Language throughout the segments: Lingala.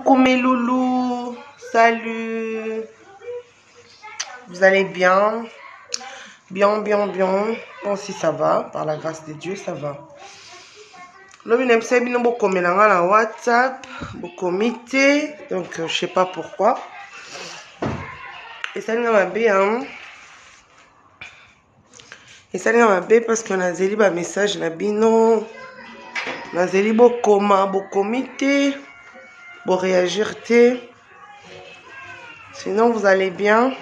Coucou mes loulous, salut. Vous allez bien? Bien. Bon, si ça va, par la grâce de Dieu, ça va. L'homme n'aime pas bien beaucoup mais la WhatsApp, beaucoup mité, donc je sais pas pourquoi. Et ça n'a pas bien. Et ça n'a pas bien parce qu'on a zéli un message na bino. On a zéli beaucoup mité, pour réagir té. Sinon vous allez bien.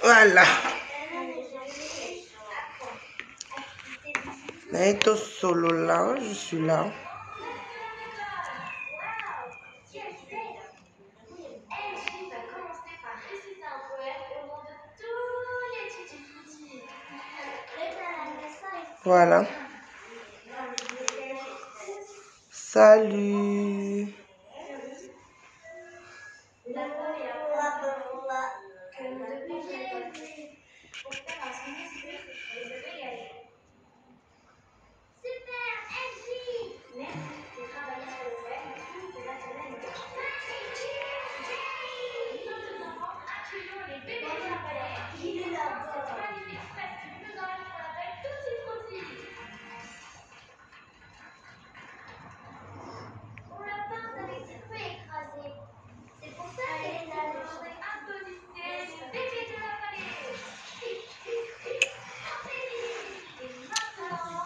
Voilà. Naito solo là, je suis là. Voilà. Salut.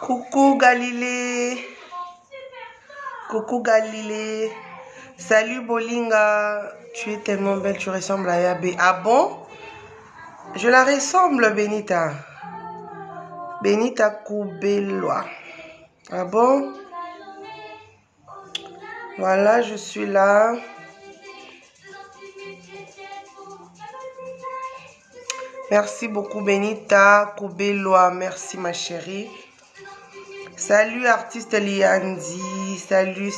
Coucou Galilée. Coucou Galilée. Salut Bolinga. Tu es tellement belle, tu ressembles à Yabé. Ah bon? Je la ressemble, Benita. Benita Koubelwa. Ah bon? Voilà, je suis là. Merci beaucoup Benita Koubelwa. Merci ma chérie. Salut artiste Liandi. Salut.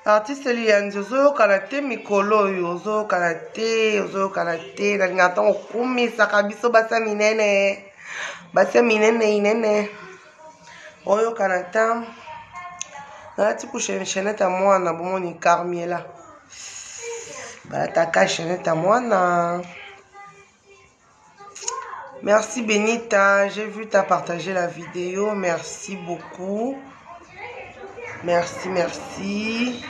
Artiste Liandi. Ozo kanate mikolo yo. Ozo kanate. Nalingata okumi sakabiso basa minene. Basa minene inene. Oyo kanata. Nalati kushenete à moi na bomoni Carmiela. Balataka chenete à moi na. Merci Benita, j'ai vu t'as partagé la vidéo, merci beaucoup. Merci.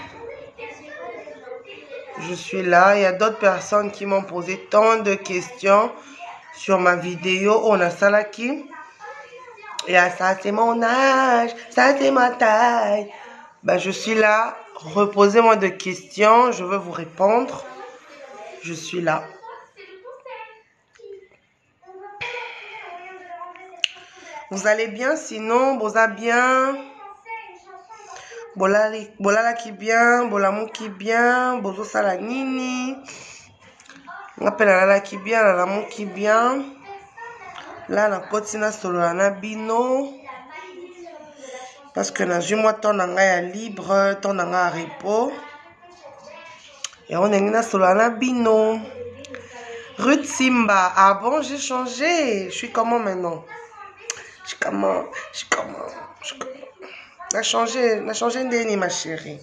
Je suis là, il y a d'autres personnes qui m'ont posé tant de questions sur ma vidéo. On a ça là qui. Et ça c'est mon âge, ça c'est ma taille. Ben, je suis là, reposez-moi de questions, je veux vous répondre. Je suis là. Vous allez bien, sinon, boza bien. Bolala qui bien, bolamu qui bien, bozo sala nini. On appelle la qui bien, la qui bien. Là, la kotina solo na bino. Parce que na moi ton nanga libre, ton nanga repos. Et on est na solo na bino. Ruth Simba, ah bon, j'ai changé. Je suis comment maintenant? Je suis comment? Na changé ndeni ma chérie.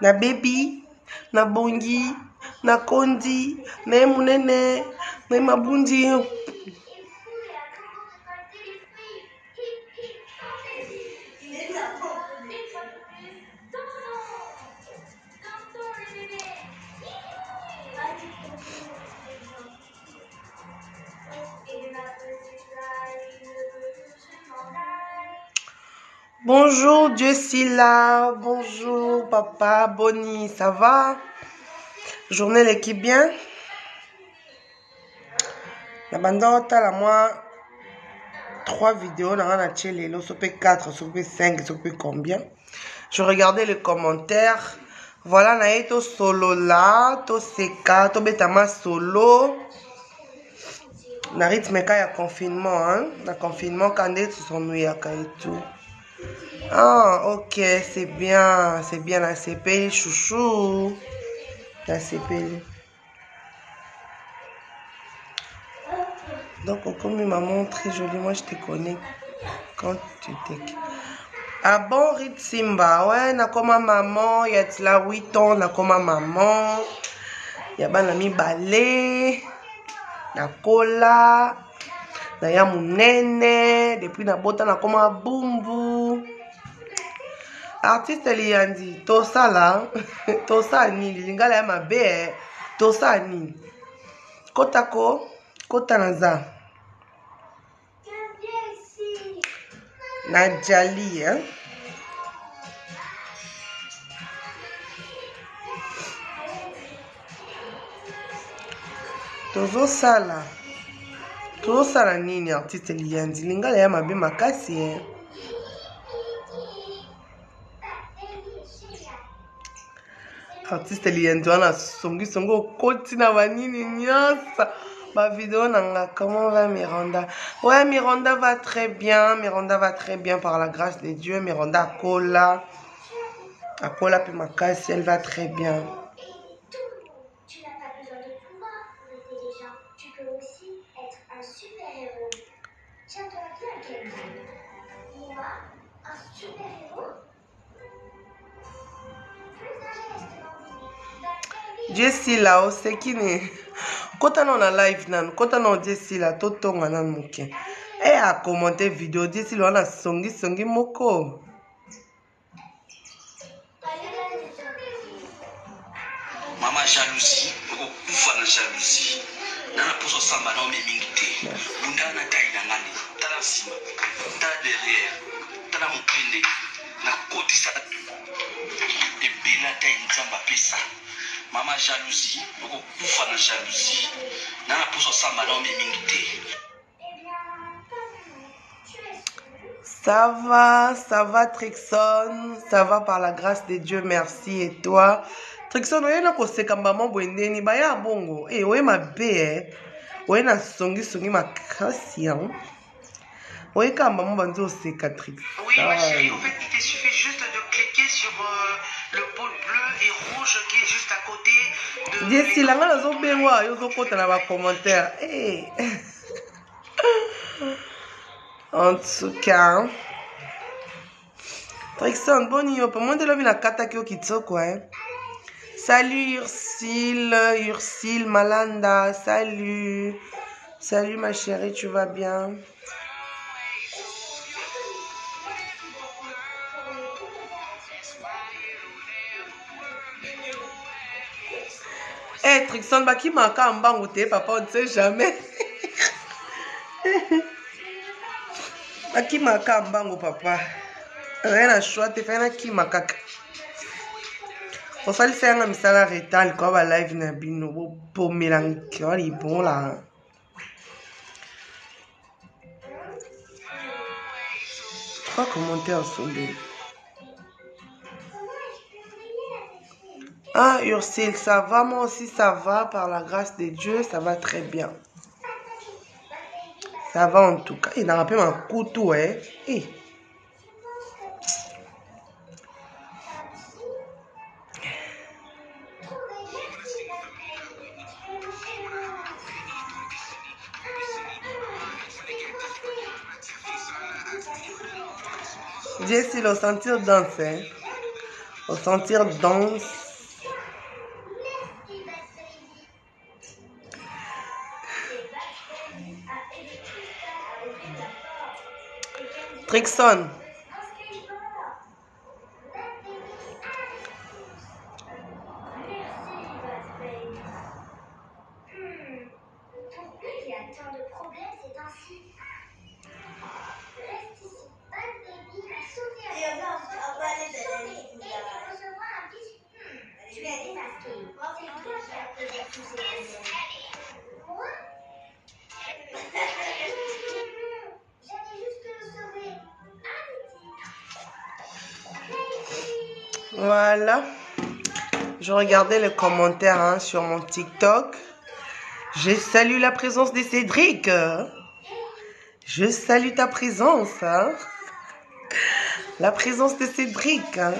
Na baby, na bongi, na kondi, na munene, na mabundi. Bonjour Dieu Silla, bonjour papa Bonnie, ça va? Journée l'équipe bien? La bande la moi 3 vidéos dans la télé, sopé 4, sopé 5, sopé combien? Je regardais les commentaires. Voilà, naïto solo là, to seka, to betama solo. Na rythme ya confinement, hein? Na confinement quand ils se sont noués et tout. Ah, ok, c'est bien la CP, chouchou. La CP. Donc, comme il m'a montré joliment, je te connais. Quand tu t'es... Ah bon, Ritsimba, ouais, nakoma maman, y a de la 8 ans, nakoma maman, y a banami balé, nakola, naya munene, depuis nabota nakoma bumbu. Artiste liyandi, tosala, tosala nini, lingala ya mabe, tosala nini. Kotako, kota naza. Najali, hein. Tozosala nini artiste liyandi, lingala ya mabe makasi, hein. Artiste liyandi wana songi koti na banini nyasa. Ma vidéo nanga, comment va Miranda? Ouais, Miranda va très bien. Miranda va très bien par la grâce de Dieu. Miranda Akola puis Makasi, elle va très bien. Tu n'as pas besoin de pouvoir pour aider les gens. Tu peux aussi être un super-héros. Tiens-toi bien, Kenji. Moi, un super-héros? Jessie là, c'est qui n'est? Quand on a live nan, quand on a Jessie là, tout ton nan mouké. Et à commenter vidéo Jessie là, on a songi moko. Mama jalousie, kufa na jalousie. Nana poso samba na omemingite. Bunda na taille na ngani. Tala sima, tala derrière, tala mupende. Na koti sa ebela taille nzamba pesa. Mama jalousie, kufa na jalousie. Nana poso samba na omemingite. Ça va Trixon, ça va par la grâce de Dieu, merci. Et toi? Trixon, oye na koseka maman bwendeni, baya bongo. Eh, oye ma be, oye na songi makasi, hein. Oye ka maman banzo oseka Trixon. Oui, ma chérie, en fait, il te suffit juste de cliquer sur le bol bleu et rouge qui est juste à côté de... Jessie, la ngana zo bengwa, yo zo kota na ba commentaire. Eh. En tout cas, Trixon, boni yo, pour moi de la vie na kata kyo kitsoko, hein. Salut Ursile, Malanda, salut. Salut ma chérie, tu vas bien? Eh, Trixon, baki maka mbangu te, papa, on ne sait jamais. Baki maka mbangu, papa. Rien à choix, te fais un ki makaka. Faut faire un misala retal, quoi, va live na bino, pour mélanger, il bon là. Trois commentaires sont deux. Ah, Ursule, ça va, moi aussi, ça va, par la grâce de Dieu, ça va très bien. Ça va en tout cas. Il n'a rappelé un couteau, hein. Eh. Jessie, au sentir danse, hein. Au sentir danse. Trixon. Pourquoi il y a tant de problèmes ces temps-ci? Reste ici. Bad Baby m'a sauvé à et tu recevras un biscuit. Tu es démasqué. C'est toi qui as causé tous ces problèmes. Moi? J'allais juste le sauver. Arrêtez. Voilà. Je regardais les commentaires hein, sur mon TikTok. Je salue la présence de Cédric. Je salue ta présence. Hein. La présence de Cédric. Hein.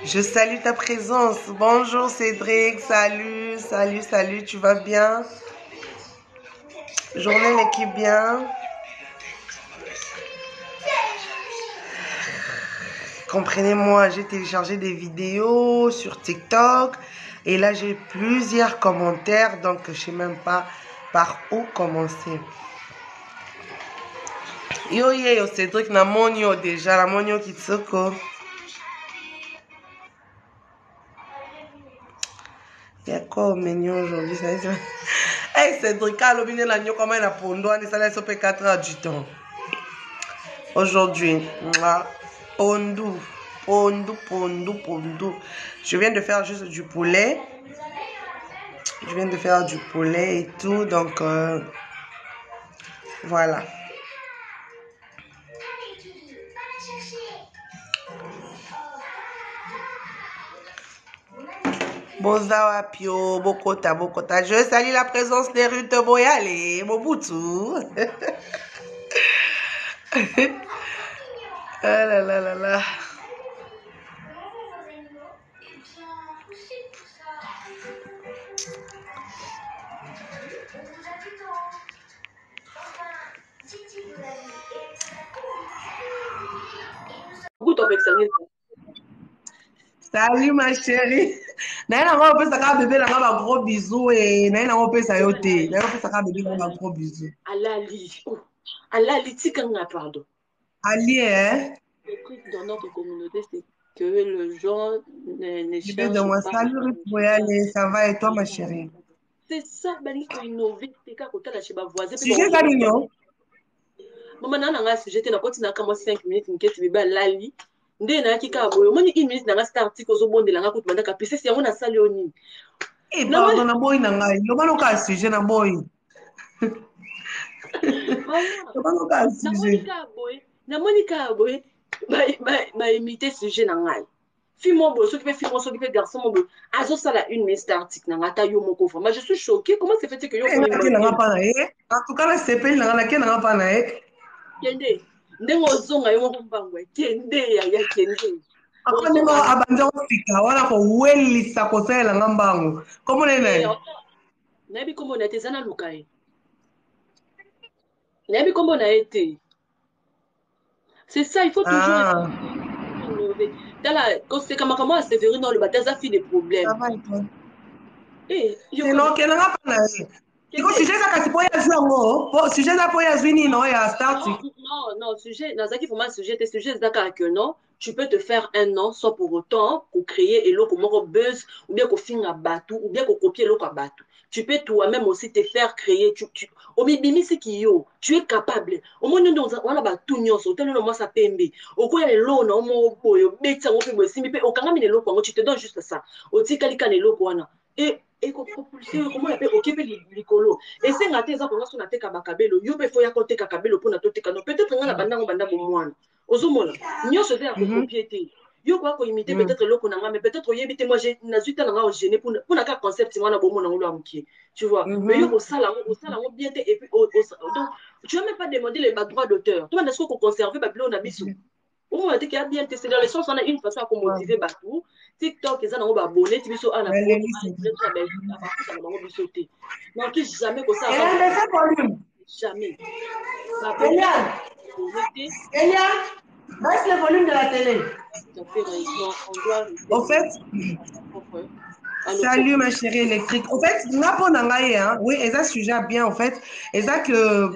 Je salue ta présence. Bonjour Cédric, salut, salut, salut, tu vas bien? Journée l'équipe bien? Comprenez-moi, j'ai téléchargé des vidéos sur TikTok et là j'ai plusieurs commentaires, donc je sais même pas par où commencer. Yo yo Cédric Namonio déjà, Namonio Kitsoko. Il y a quoi au menu aujourd'hui? Hey Cédric, alobine la nyo comment il a pondo, on est allé sur 4 heures du temps. Aujourd'hui, pondou, pondou, pondou, pondou. Je viens de faire juste du poulet. Je viens de faire du poulet et tout, donc voilà. Bozawa Pio, Bokota, Bokota. Je salue la présence des Ruth Boyale, Mobutu. Ah là là là là. Salut ma chérie. Naina on peut ça bébé là un gros bisou et naina on peut ça yoté. Naina on peut ça bébé là un gros bisou. Alali tikanga pardon. Ali hein. Le truc dans notre communauté c'est que le gens ne cherchent De moi, pas. salut Ruth Boyale, ça va et toi ma chérie? C'est ça bali ko innover tika kotala chez ba voisin. Sujet d'Avignon. Maman nana nga sujet na koti na kama 5 minutes nketi bébé alali. Nde na kika boyo moni 1 minute na start tiko zo bondela nga kuti mandaka pese yango na sali oni. Eh pardon na boy na ngai. Lo bano ka sujet na boy. Lo bano ka sujet. Na monika boy ba imiter sujet na ngai. Fille mon beau, ceux qui fait fille mon, ceux qui fait garçon mon beau. Azo ça la une minute article na ngata yo mon coffre. Moi je suis choquée. Comment c'est fait que yo ko ni na pas na e? En tout cas la CPL na ke na pas na e. Kende. Ndengo zonga yo mo mbangwe. Kende ya kende. Ako ni mo abanja ofika wala ko welisa ko sela ngambango. Komo nene? Nabi kombo na tezana lukai. Nabi kombo na été. C'est ça, il faut toujours innover. Quand c'est comme comment Sévérine dans le bataille, ça fait des problèmes. Ça va et toi? C'est non, que n'a pas na e. Iko sujet za kasi po ya zwango, po sujet za po ya zwini no ya start. Non, sujet, nazaki pour moi sujet, tes sujets d'accord que non, tu peux te faire un nom sans pour autant pour créer et l'autre comment buzz ou bien qu'on finit à bateau ou bien qu'on copie l'autre à bateau. Tu peux toi-même aussi te faire créer, au bimi c'est qui yo, tu es capable. Au moins nous on a bateau nyonso, tel le moi ça pembe. Au quoi les lots na mo boyo, beta on fait aussi mais au kanga mine l'autre tu te donnes juste ça. Au tika lika les l'autre wana. Et qu'on propulse comment on appelle occuper l'icolo et c'est ngate za konga sona teka bakabelo yo be fo ya koteka kabelo pona to teka no peut-être ngana banda bomwana ozomona nyonso te ya ko copier te yo kwa ko imiter peut-être loko nanga mais peut-être yebite moi j'ai na zuita nanga au gêner pour ka concept ngana bomona ngolo amki tu vois mais yo au sala bien te et puis donc tu vas même pas demander les droits d'auteur toi est-ce qu'on conserver babilo na biso au moins qu'il y a bien testé dans les sens on a une façon à motiver batou TikTok ils ont abonné tu biso ana donc jamais comme ça jamais Elia, baisse le volume de la télé. Au fait, salut ma chérie électrique. Au fait, oui, et ça sujet bien en fait, et ça que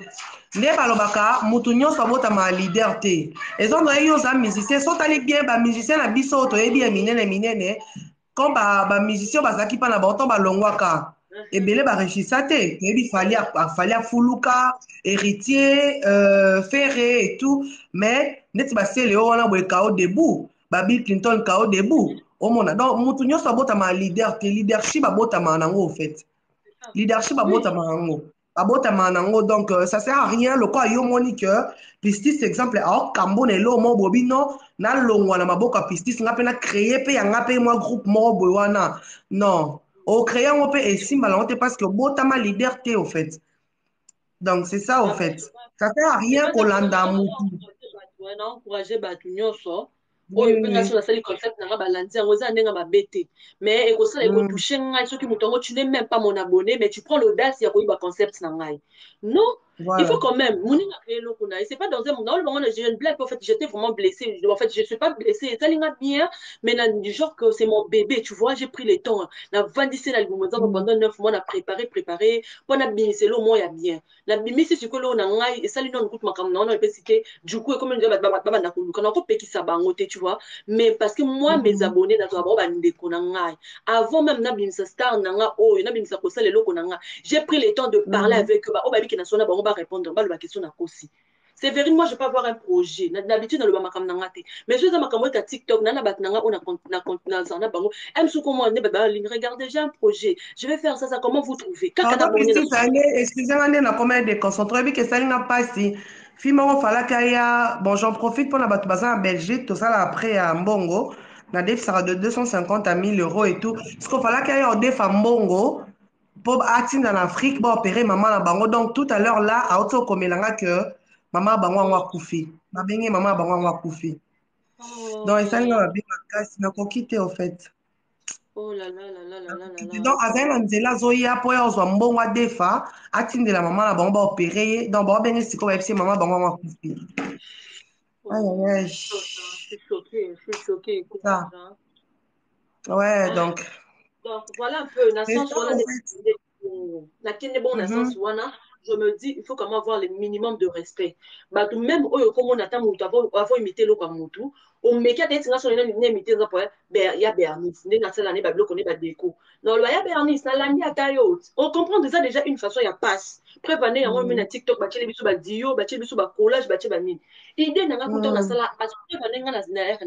les balobaka, mutunyo sabota ma leader te. Et on a eu aux musiciens, sont allés bien, ba musiciens la biso to bien minene, quand ba musicien bazaki pa na ba autant ba longwaka. Et belé ba réussissate, et il fallait fuluka, héritier, ferré et tout, mais net ba c'est le on a boy kao debout, ba Bill Clinton kao debout. Au monde donc mutunyo sabota ma leader te leadership abota manango en fait. Leadership abota manango. Donc ça sert à rien le quoi yo monique pistis exemple alors Cambo ne lo mo bobino na longwa na maboka pistis ngape na créer pe yanga pe moi groupe mo boywana non au créer on peut et simba on te parce que botama liberté au fait donc c'est ça au fait ça sert à rien qu'on landa mutu ouais, na encourager bato nyonso Oui, oyo mpe nga oui. so nasali concept na nga balandi yango eza ndenge mabe te mais ekosala Mm. ekotouche ngai soki moto yango tu n'es même pas mon abonné mais tu prends l'audace ya koyiba concept na ngai non il Voilà. faut quand même moninga créer eloko na ye c'est pas dans un monde dans le moment je ne blague pas en fait j'étais vraiment blessée en fait je suis pas blessée esalinga bien mais du genre que c'est mon bébé tu vois j'ai pris le temps na vandisi na libumu nzambe Mm. pendant 9 mois na préparé mpo nabimisela omo ya bien nabimisi sikoyo loo na ngai esali nano kutu makambo na wana epesi te du coup ekomi nzela babanda koluka nakopekisa bango te tu vois mais parce que moi mes Mm. abonnés nazwa bango bandeko na ngai avant même nabimisa star na nga oyo nabimisa kosala eloko na nga j'ai pris le temps de parler Mm. avec eux oyo babiki na so na bango barépondre baloba question na kosi c'est vrai moi je peux avoir un projet d'habitude naloba makambo na nga te mais so eza makambo eka tiktok na bato na nga oyo nazala na bango msuku moi nde babalingi regardez j'ai un projet je vais faire ça comment vous trouvez kaka na Pardon, borne na excusez-moi, on a combien de déconcentré, puis que ça n'a pas si. Finalement, fallait qu'il y a, bon, j'en profite pour la battre en Belgique, tout ça là, après à Mbongo, la def sera de 250 à 1000 euros et tout. Parce qu'il fallait qu'il y ait un def à Mbongo, pour atteindre en Afrique, pour opérer maman à Bango. Donc, tout à l'heure là, à auto comme que maman Bango a koufi. Ma belle maman Bango a koufi. Donc, ça n'a pas bien ma casse, mais qu'on quitte au fait. oh là là là là là là là là Donc azali na nzela azoya mpo ya ozwa mbongo adefa atindela mama na bango baopere ye donc baobenge sikoyo bayebisi mama bango yango akufi. oh, je suis choquée, je suis choquée, écoute. Ça. Hein. Ouais, Ah, donc donc voilà un peu, dans le c'est sens ça où on a en des fait. bon, dans le sens Mhm. où on a, je me dis, il faut quand même avoir le minimum de respect. Bah, tout même, comme on attend, avant imiter le comme tout, on met qu'à des sur les imiter, il y a Bernice, n'est pas l'année, bah, bloc, on est pas déco. Non, il y a Bernice, l'année à taille haute. On comprend déjà une façon, il y a passe. Prévenez, il y a un Mhm. TikTok, bah, tchéli bisou, bah, dio, bah, tchéli bisou, bah, collage, bah, tchéli, bah, nini. Idée, n'a pas coûté, on a ça Mhm. là, parce que prévenez, on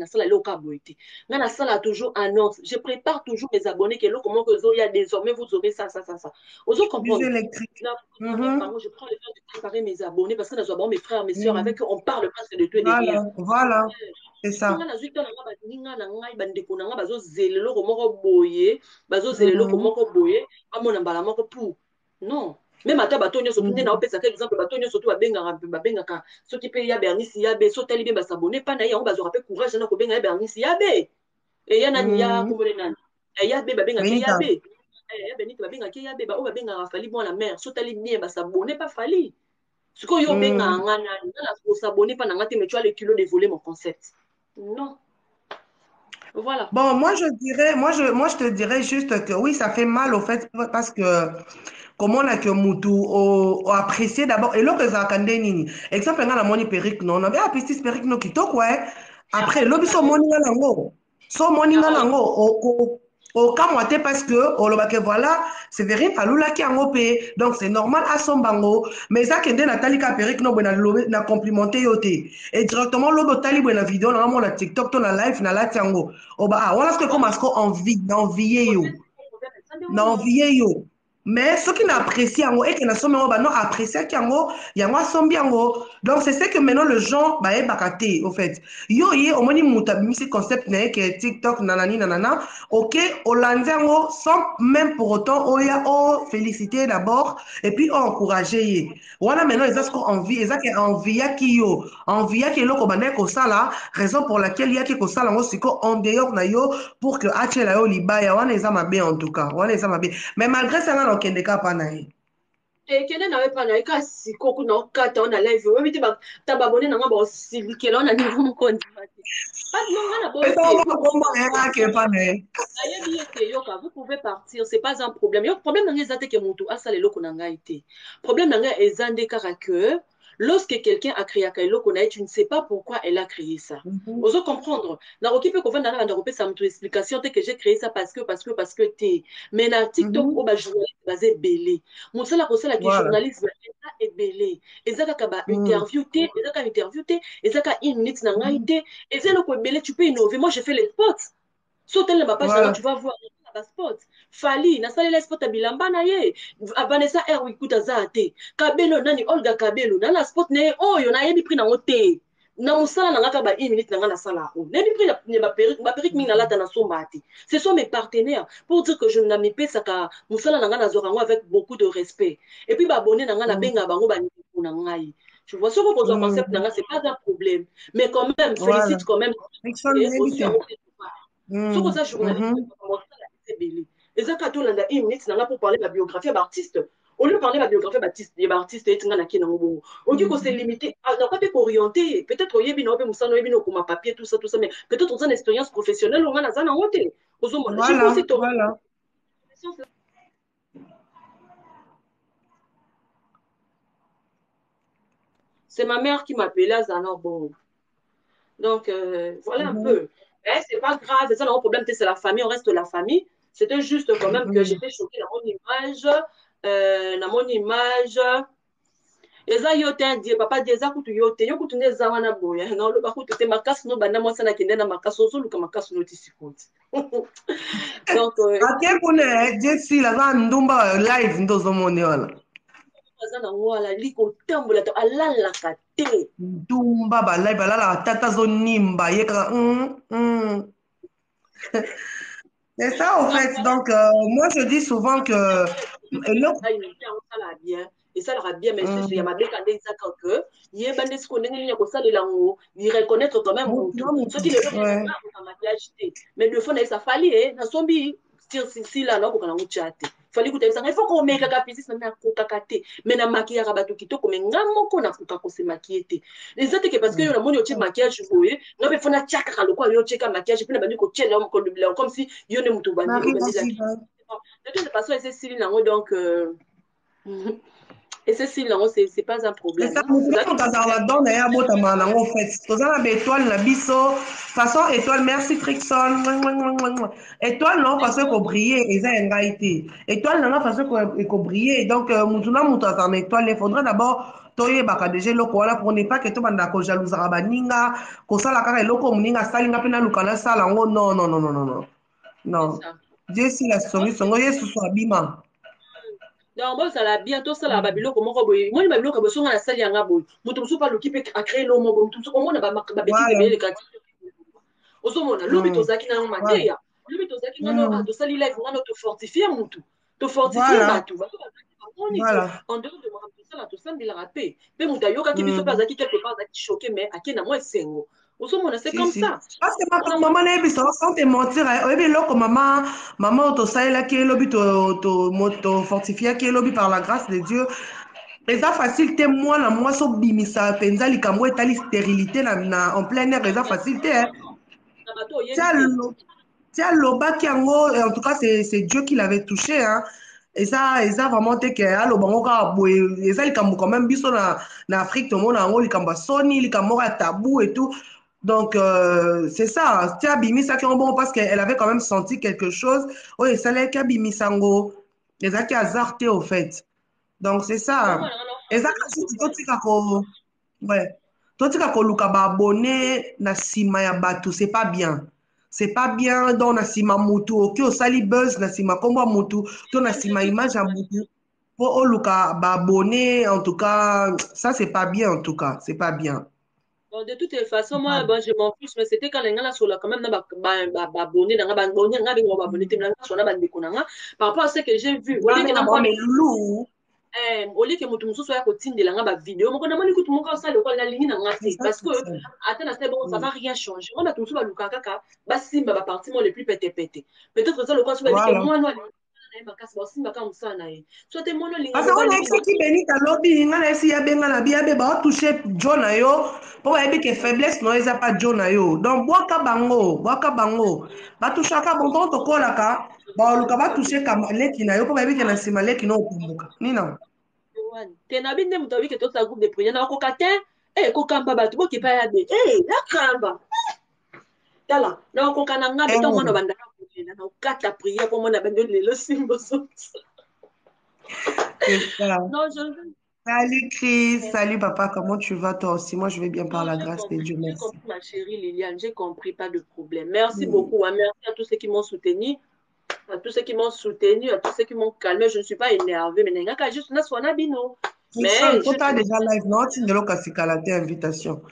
a ça là, local, boité. On a ça là, toujours annonce. Je prépare toujours mes abonnés, que l'eau, comment que il y a désormais, vous aurez ça, ça, ça, ça. Osez Bus comprendre. électrique. Là, Mhm. je prends le temps de préparer mes abonnés parce que nous avons mes frères, mes soeurs, Mhm. avec eux, on parle presque de tout et de rien. Voilà, voilà, c'est Nga ça. na zwi tala nga baninga na ngai bandeko na nga bazozela eloko moko boye bazozela eloko Mhm. moko boye bamona mbala moko pu non même ata bato nyonso tu nde Mhm. naopesaka exemple bato nyonso tu babengaka soki mpe ya bernisi ya be so tali mpe basabone mpa na ye yango bazwaka mpe courage na kobenga ya bernisi ya be eya nani ya Mhm. kombole nani ya be babengaki ye ya Benita. be ya benite babengaki ye ya be oyo babengaka fali mwana mare so tali bien basabone mpa fali sikoyo obengaka Mhm. nga nani nga na kosabone mpa na nga te mais tu as le kilo de voler mon concept non voilà. Bon, moi, je te dirais juste que oui, ça fait mal au fait parce que comment on a que Moutou o apprécié d'abord et l'autre ça kande nini exemple nga la moni perruque non on avait apprécié perruque no kitoko ouais après l'obi so moni nga nango so moni nga nango o kamwa te parce que o loba que voilà c'est vrai alula ki ango pe donc c'est normal à son bango mais ça kende Nathalie ka perruque no bona lobe na complimenter yo te et directement lobo tali bona vidéo na mo na TikTok to na live na lati yango o ba ah voilà ce que comme asko envie d'envier yo na envier yo mais ceux qui n'apprécient yango et qui n'assomment yango bah non apprécier yango yango asombi yango donc c'est ce que maintenant le gens bah bakate au fait yo ye au moins muta bimisi concept na que TikTok nanani nanana ok olandi yango sans même pour autant oya o féliciter d'abord et puis encourager ye wana maintenant ils ont ce qu'on envie ils ont que envie yaki yo envie yaki eloko bande kosala raison pour laquelle yaki kosala yango siko en dehors na yo pour que achela yo libaya wana eza mabe en tout cas wana eza mabe mais malgré ça nga na okende ka pa na ye ekende nawe mpa na ye ka sikoku na okata o na live oyebi te ta babone nanga baosilikela o na niveau moko ondima te nonga na boyo eza te moko kombo na ye nga ake pa na ye nayebi ete yoka vous pouvez partir c'est pas un problème yo problème na ngai eza te ke motu asala eloko na ngai te problème na ngai eza nde kaka que lorsque quelqu'un akreaka eloko na ye tu ne sais pas pourquoi elle a créé ça ozo comprendre nakoki mpe kovanda na banda kopesa moto explication te que j'ai créé ça parce que te mais na tiktok oyo bajournaliste baza ebele mosala kosalaki voilà journalisme eza ebele eza kaka bainterview te eza kaka interview te eza kaka une minute na ngai te eza eloko ebele tu peux innover moi je fais les spots so otali na bapage nanga voilà tu vas voir na basport fali nasalela sport ya bilamba na ye vanessa r wikut aza te kabelo nani olga kabelo na na sport na ye oyo nayebi prix nango te na mosala na nga kaka ba 1 minute na nga nasala yango nayebi prix ya baperike mingi nalata nasomba te ce sont mes partenaires pour dire que je namipesaka mosala na nga nazwaka yango avec beaucoup de respect et puis baabone na nga nabengaka bango bandeko na ngai Tu vois, ce que vous concept, c'est pas un problème. Mais quand même, Voilà. félicite quand même. Aussi, ce que ça, journaliste, et ça, quand on a une minute, pour parler de la biographie d'artiste. Au lieu de parler de la biographie d'artiste, on dit qu'on s'est limité, on n'a pas été orienté. Peut-être qu'il y a un papier, tout ça, mais peut-être qu'on a une expérience professionnelle, on a un hôtel. Voilà, voilà. C'est ma mère qui m'appelait à Zana. Bon. Donc, voilà un peu. Mais c'est pas grave, c'est ça, le problème, c'est la famille, on reste la famille. C'était juste quand même que j'étais choquée dans mon image. Dans mon image. Eza yo te die papa die eza kutu yo te yo kutu ne za wana boya na lo ba kutu te makasi no bana mwasa na kende na makasi ozoluka makasi no ti sikoti. Donc ake kuna Jessie la za ndumba live ndozo mone wala aza na wala liko tambola to alala ka te ndumba ba live alala tata zo nimba yeka c'est ça au fait donc moi je dis souvent que et ça leur a bien mais il y a ma belle candé ça que il est bandé ce qu'on est ko ça les lango il reconnaître quand même ce qui le mariage mais le fond ça fallait na sombi si là non ko kana uchate fallait que il faut qu'on mette kapisi na ko kakate mais na maquillage bato kitoko mais ngamo ko na kuka ko se maquiller les autres que parce que na moni oche maquillage boye na be fona chaka ka lokwa yo cheka maquillage puis na bandi ko chela ko le comme si yo ne mutu bandi de toute façon c'est Céline donc et ceci, non, c'est pas un problème. C'est ça, nous sommes là-dedans, d'ailleurs, en fait. Nous avons des étoiles, la biso. Façon étoile, merci Frickson. Étoile, non, parce qu'on brillait, et ça, en réalité. Étoile, non, parce qu'on brillait. Donc, nous avons en étoile. Il faudrait d'abord, toye baka déjà loko wala pour ne pas que tout banda ko jalousa baninga ko sala kaka loko muninga salinga pena lukana sala ngo non non non non non non non Dieu si la solution ngo Yesu so abima. Donc, bon, ça l'a bientôt, ça l'a babilo, comment boy. Moi, il m'a dit que besoin la salle yanga boy. Mutu musu pas l'occupé à créer l'homme, mutu musu comment on a ba bêtise de les quartiers. Ozomona, lobi tozaki na mateya. Lobi tozaki na to sali live na to fortifier mutu. To fortifier batu. Voilà. En dehors de moi, ça la to sali la rapé. Pe muta yoka ki biso pas zaki quelque part zaki choqué mais akena moi sengo. C'est comme ça. Parce que maman n'a pas sans te mentir. Maman, tu sais là qui est lobby, tu fortifié qui est lobby par la grâce de Dieu. Et ça facilité moi la moi so bimisa penza likambo etali stérilité en plein air. Et ça facilité. Tiens loba qui en tout cas c'est Dieu qui l'avait touché hein. Et ça vraiment te que allo bango ka boye et ça likambo quand même biso na Afrique tout le monde en likambo soni likambo tabou et tout. Donc, c'est ça. Tia Bimisa qui est bon parce qu'elle avait quand même senti quelque chose. Oui, ça l'est qu'à Bimisango. Et ça qui a zarté au fait. Donc, c'est ça. Et ça, toi, ouais. Toi, tu as luka ba abonné na sima ya batu. C'est pas bien. C'est pas bien dans na sima mutu. Ok, au sali buzz na sima kombo mutu. Toi, na sima image à mutu. Pour luka ba abonné, en tout cas, ça, c'est pas bien, en tout cas. C'est pas bien. Bon, de toutes les façons, moi, bon, je m'en fiche, mais c'était quand les gens sur là, quand même, abonné, par rapport à ce que j'ai vu. Au lieu que mutu mususu ya kotindela nga ba vidéo moko na moni kutu moko asala lokola lingi na ngati parce que atteint c'est bon ça va rien changer on a tout ba luka kaka ba simba ba parti mo le plus pété peut-être ça lokola soba que moi no makasi ba simba ka musana ye so te mono linga parce qu'on a esi ki benita lobi nga na esi ya benga na biabe ba toucher John na yo po ba yebi que faiblesse no eza pas John na yo donc boaka bango ba touchaka bon to kolaka ba luka ba toucher ka leki na yo po ba yebi que na sima leki no okumbuka nina te na binde mutu abi ke to sa groupe de prière na koka te ko kamba bato bo ki pa ya be la kamba tala na koka na nga beto mwana banda na kata prière pour mwana bande le simbo so non salut Chris, salut papa, comment tu vas toi aussi? Moi je vais bien par la grâce de Dieu, merci. J'ai compris ma chérie Liliane, j'ai compris, pas de problème. Merci beaucoup, merci à tous ceux qui m'ont soutenu. À tous ceux qui m'ont soutenu, à tous ceux qui m'ont calmé, je ne suis pas énervée, mais n'est juste une soirée bino. Mais quand tu as déjà live, non, tu ne l'as pas fait invitation.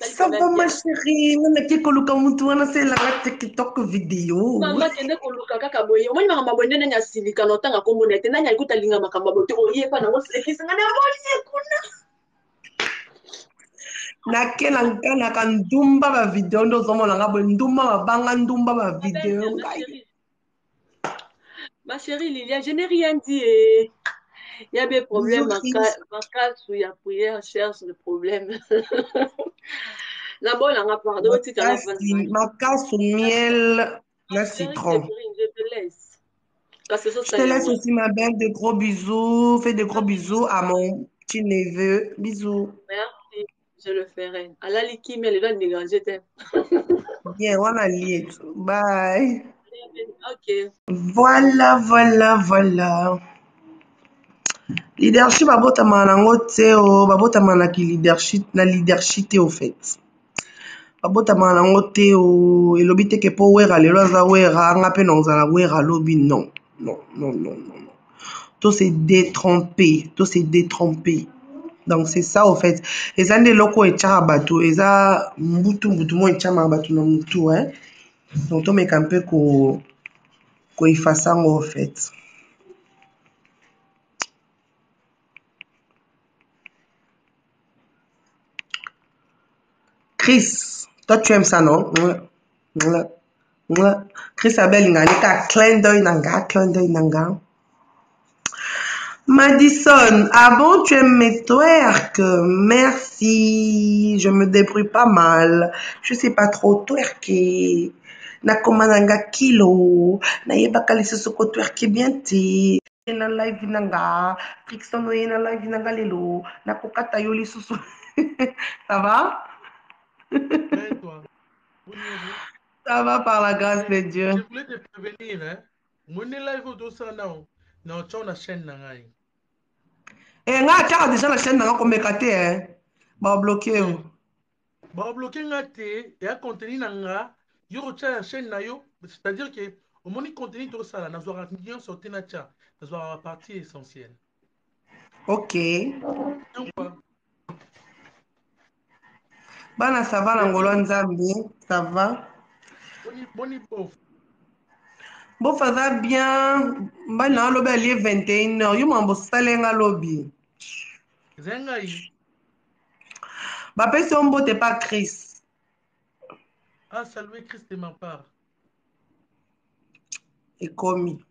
Ça va ma chérie, on a qui koluka mutu wana c'est la TikTok vidéo. Mama tende koluka kaka boye. Omoni makamba boye nenya silika notanga kombo nete nanya ikuta linga makamba bote oye pa na wose kisa ngana boye kuna. nake na nkanaka ndumba bavideo nde ozomona nga boye ndumba mabanga ndumba bavideo ngai Ma chérie Lilia, je n'ai rien dit. Eh. Il y a des problèmes. bisous Chris Ma casse où il y a prière, cherche le problème. La bonne, on a pardon, tu t'en as pas. makasi miel Ma na chérie citron. Séverine, je te laisse. Parce que ça, Je te laisse aussi ma belle, de gros bisous. Fais de gros bisous à mon petit neveu. Bisous. Merci, je le ferai. À la liquide, mais les gens dégager. Bien, on a lié. Bye. Ok. Voilà, voilà, voilà. Leadership babotama nango te o babotama na ki leadership te au fait. Babotama nango te o elobi te ke po wera lelo aza wera anga pe na ozala wera lobi non. Non, non, non, non. Tout se détromper, tout se détromper. Donc c'est ça au fait. Eza nde loko etiaka bato, eza mbutu mo etiama bato na mutu hein. Donc tomeka mpe ko efasa ngo au fait. Chris, toi tu aimes ça non? Chris Abel ingaleka clin d'œil nanga. Madison, ah bon, tu aimes mes twerk? Merci, je me débrouille pas mal. Je sais pas trop twerker. Nakomananga kilo, nayebaka lisusu ko twerker bien te. Na live nanga, Trixon oye na live nanga lelo, nakokata yo lisusu. Ça va? Et toi? Ça va par la grâce de Dieu. Je voulais te prévenir, hein. Mon live au ça non. Non, tu as une chaîne nangai. Eh, nga tiaka déjà la chaîne nanga komeka te hein. Ba bloqué yo. Ba bloqué nga te et a contenu nanga, yo retient la chaîne na yo, c'est-à-dire que au moni contenu to ça là, na zora rien sortir na cha, na zora la partie essentielle. OK. Donc quoi? Bana ça va na ngolo nzambe, ça va? Boni pauvre. Bon ça va bien. Bana lobi ali 21h. Yo mambo salenga lobi. Zengai. Ba pesi on mbote pas Chris. Ah, saluer Christ de ma part. Et commis.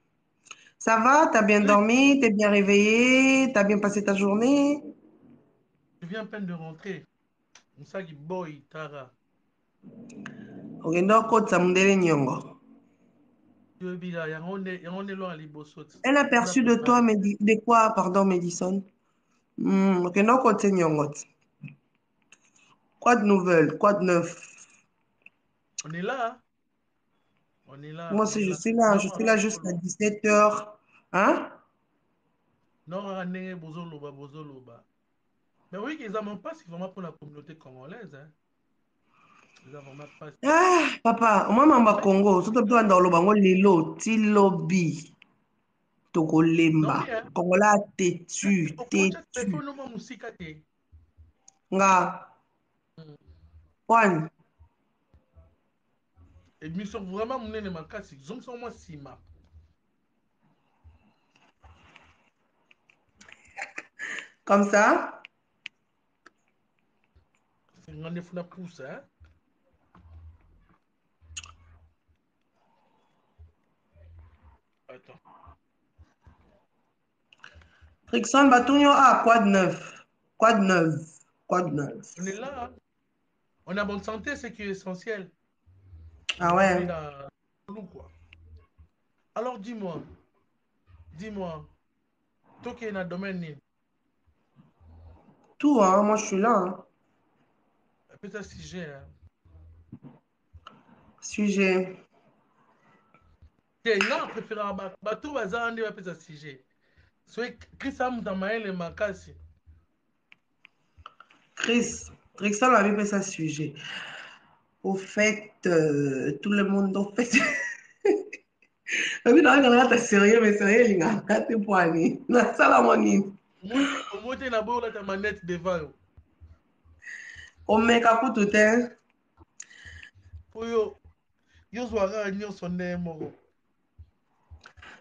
Ça va? T'as bien dormi? T'es bien réveillé? T'as bien passé ta journée? Je viens à peine de rentrer. Musagi boy Tara. Okenda okotisa mundele nyongo. Un aperçu de toi, de quoi, pardon, Madison? Okenda okotisa nyongo. Quoi de nouvelle? Quoi de neuf? On est là, hein? On est là, Moi on est aussi, je là. suis là. Je Non, suis là jusqu'à 17h. Hein? non, bozoloba, bozoloba. Mais oui, ils n'ont pas si vraiment pour la communauté congolaise. Hein. Ils n'ont vraiment pas. Ah, papa, moi, mamba Congo, surtout toi, dans le bango, lelo, ti lobby, toko Non, lemba. mais, hein, Congola, têtu, au Congo, tu as têtu. fait un musique. Nga, one. Et ils sont vraiment menés de ma casse. Ils sont moi sima. Comme ça? C'est un rendez-vous de pouce, hein. Attends. Trixon, Batunyo, ah, quoi de neuf? Quoi de neuf? Quoi de neuf? On est là, hein. On a bonne santé, c'est qui est essentiel. Ah ouais? Quoi. Alors dis-moi, toi qui es dans le domaine, Tout, hein, moi, je suis là, hein. peut-être sujet, hein. Sujet. Nga préféré bato baza ande bapesa sujet soki Chris amuta mayele makasi Chris, Trixon avait fait ça sujet. Au fait, tout le monde, au fait. T'es sérieux, mais sérieux, les gars, quand t'es poigné. Ça, la monnaie. omoi te na boyo olata manette devant yo Omeka kutu te. po yo zwaka nyonso nde moko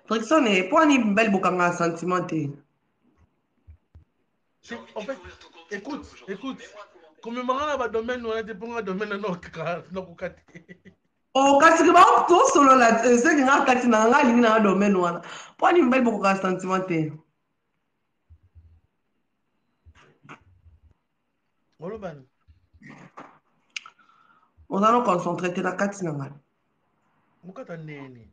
Trixon, poigné, belle bokanga sentiment te. en fait écoute komemanga na badomaine wana te mponga domaine nakoka te kasi ke tosolola seki nga kati na nga alingi na domaine wana mpo ani mibali bokoka sentiment te olobani oza no concentre te na kati na ngai mokata ndeni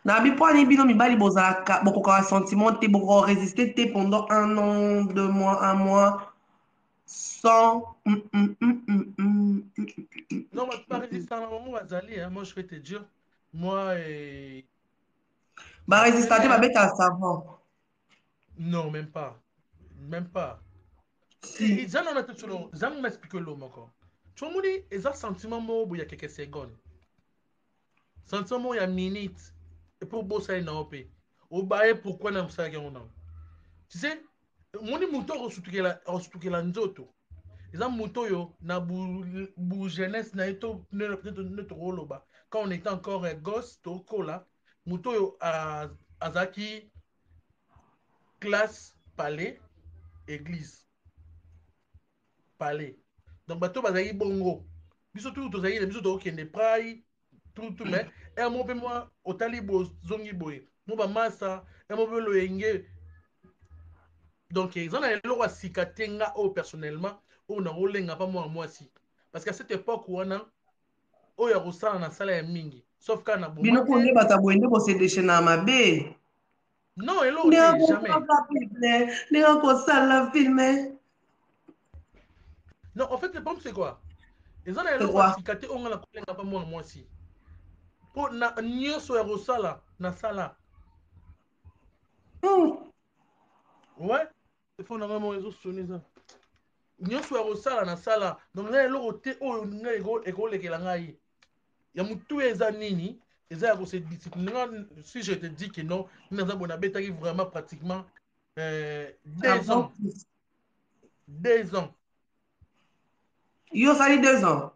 na bi mpo ani bino mibali bokokaka sentiment te bokoresiste te pendant 1 an 2 mois 1 mois sans non barésistant na bango bazali moi je vais te dire moi barésista te babeta savant non même pas si eza nana te solo zango m'explique lo moko tomoni eza sentiment moko boya quelques secondes sentiment moko ya minute epo bosali na yo mpe obaye pourquoi na mosalaki yango nango tu sais moni moto akosutukela nzoto eza moto oyo na bu jeunesse na ye to nde tokoloba quand on était encore gosse tokola moto oyo azalaki classe palais église palais donc bato bazalaki bongo biso tu tozalaki na biso tokokende prai tutu mais mo mpe mwa otali bozongi boye mo bamasa mo mpe loyenge donc eza na eloko ya sika te nga oyo personnellement oyo nakolenga mpa mwana mwasi parce que à cette époque wana oyo akosala na sala ya mingi sauf kaka na bino boma mpo nde te bato boye nde bosedeshe na mabe non eloko te jamais ndenge kosala filme non en fait le problème c'est quoi eza na c'est eloko ya quoi sika te oyo nga nakolenga mpa mwana mwasi mpo na nyonso ya kosala na sala ouais telefone na ngai moko ezosoni eza nyonso ya kosala na sala donc eza eloko te oyo ngai ekolekela ngai ya motu eza nini eza ya kose discipline si je te dis que non naza boye nabetaki vraiment pratiquement 2 ans 2 ans yo osali 2 ans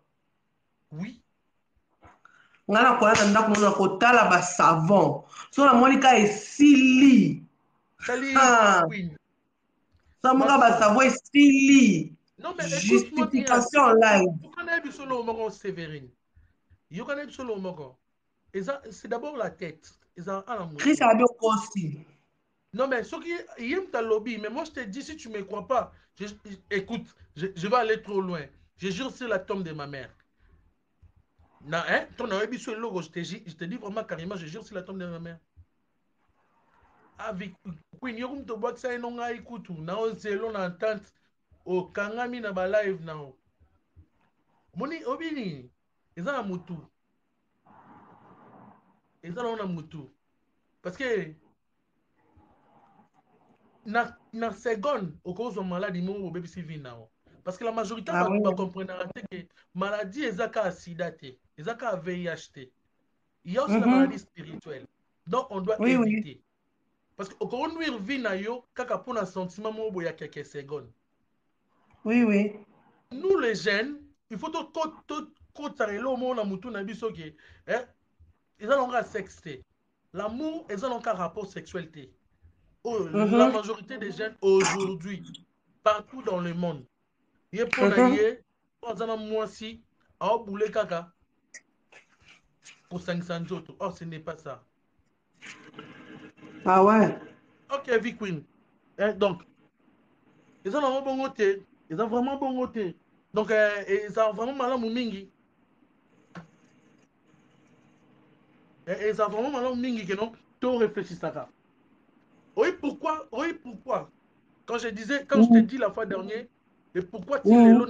oui ngai nakoya na ndako nona kotala basavon so namoni ka esili sali queen samoka basavon esili non mais écoute-moi bien justification live yokana biso lo moko Sévérine yokana biso lo moko c'est d'abord la tête eza ala motu Chris abi okosi non mais ce qui est ta lobby mais moi je te dis si tu me crois pas écoute je vais aller trop loin je jure sur la tombe de ma mère na hein ton awebi so logo je te dis vraiment carrément je jure sur la tombe de ma mère avec queen yokum to bwakisa eno ngai kutu na ozelo na entente okangami na ba live nao moni obini eza na mutu eza na mutu parce que na seconde okozwa maladie moko obebisi vie nao parce que la majorité va comprendre que maladie eza ka sida te eza ka VIH te il y a aussi la maladie spirituelle donc on doit éviter parce que okonuire vie na yo kaka pona sentiment moko boya quelques secondes oui nous les jeunes il faut to kotarelo mo na mutu na biso ke eza longa sexe te l'amour eza longa rapport sexuel te la majorité des jeunes aujourd'hui partout dans le monde ye pona ye aza na mwasi aobule kaka kosangisa nzoto or ce n'est pas ça ah ouais ok vie queen donc eza nango bongo te eza vraiment bongo te donc eza vraiment malamu mingi eza vraiment malamu mingi ke non to réfléchissaka oui pourquoi quand je t'ai dit la fois dernière et pourquoi tu lelo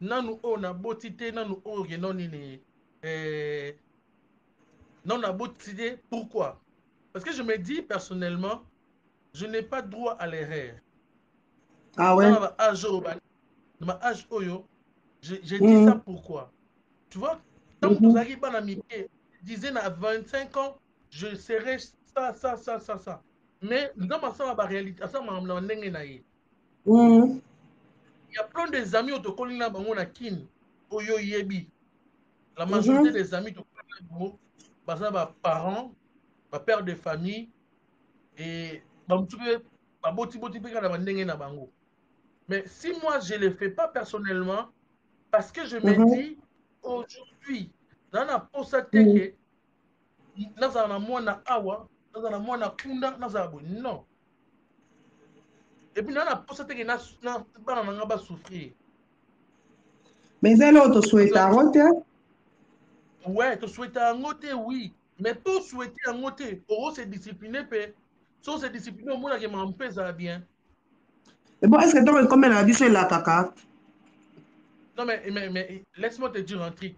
nanu oyo naboti te nanu oyo ke non nini non naboti te pourquoi parce que je me dis personnellement je n'ai pas droit à l'erreur ah ouais dans ma âge oyo je dis ça pourquoi tu vois tant que tozalaki bana mike disais à 25 ans je serai ça mais nzambe asala baréalité asala na ndenge na ye il y a plein des amis otokoli na bango na kini oyo yebi la majorité des amis tokoli na bango baza baparents bapère de famille et bamosusu mpe baboti mpe kaka na bandenge na bango Mais si moi, je ne le fais pas personnellement, parce que je me Mhm. dis, aujourd'hui, dans la posa Mhm. teke, nazala na mwana awa, nazala na mwana kunda, nazala boye. Non. Et puis, dans la posa teke, bana na nga ba souffrir. Mais c'est là où tu souhaites arrêter. Ouais, tu souhaites un côté, oui. Mais pour souhaiter un côté, pour se discipliner, sans se discipliner, au moins, que mon père, ça va bien. Et bon, est-ce que tu as combien d'habitudes là, caca? Non, mais laisse-moi te dire un truc.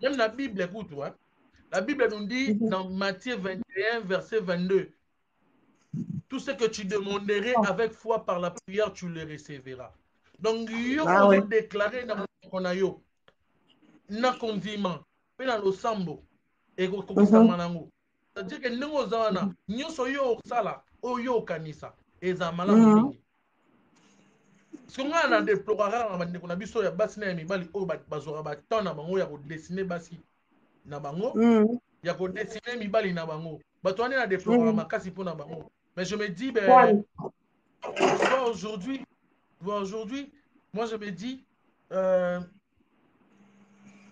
Même la Bible, écoute-toi. La Bible nous dit dans Matthieu 21, verset 22, tout ce que tu demanderais avec foi par la prière, tu le recevras. Donc, yo Ah ozo ouais. déclarer dans mon yo, na condiment, pe na losambo, et kokisa Mhm. manango. C'est-à-dire que ndenge oza wana, nyonso yo osala, oyo okanisa, eza malamu Mhm. mingi. Parce que nga na déplorera na bandeko na biso ya basi na ya mibali oyo bazwaka batemps na bango ya kodesine basi na bango, Mhm. ya kodesine mibali na bango. Bato wana na déplorera Mhm. makasi mpo na bango. Mais je me dis, ben, Kwani? tu vois, aujourd'hui, moi je me dis, euh,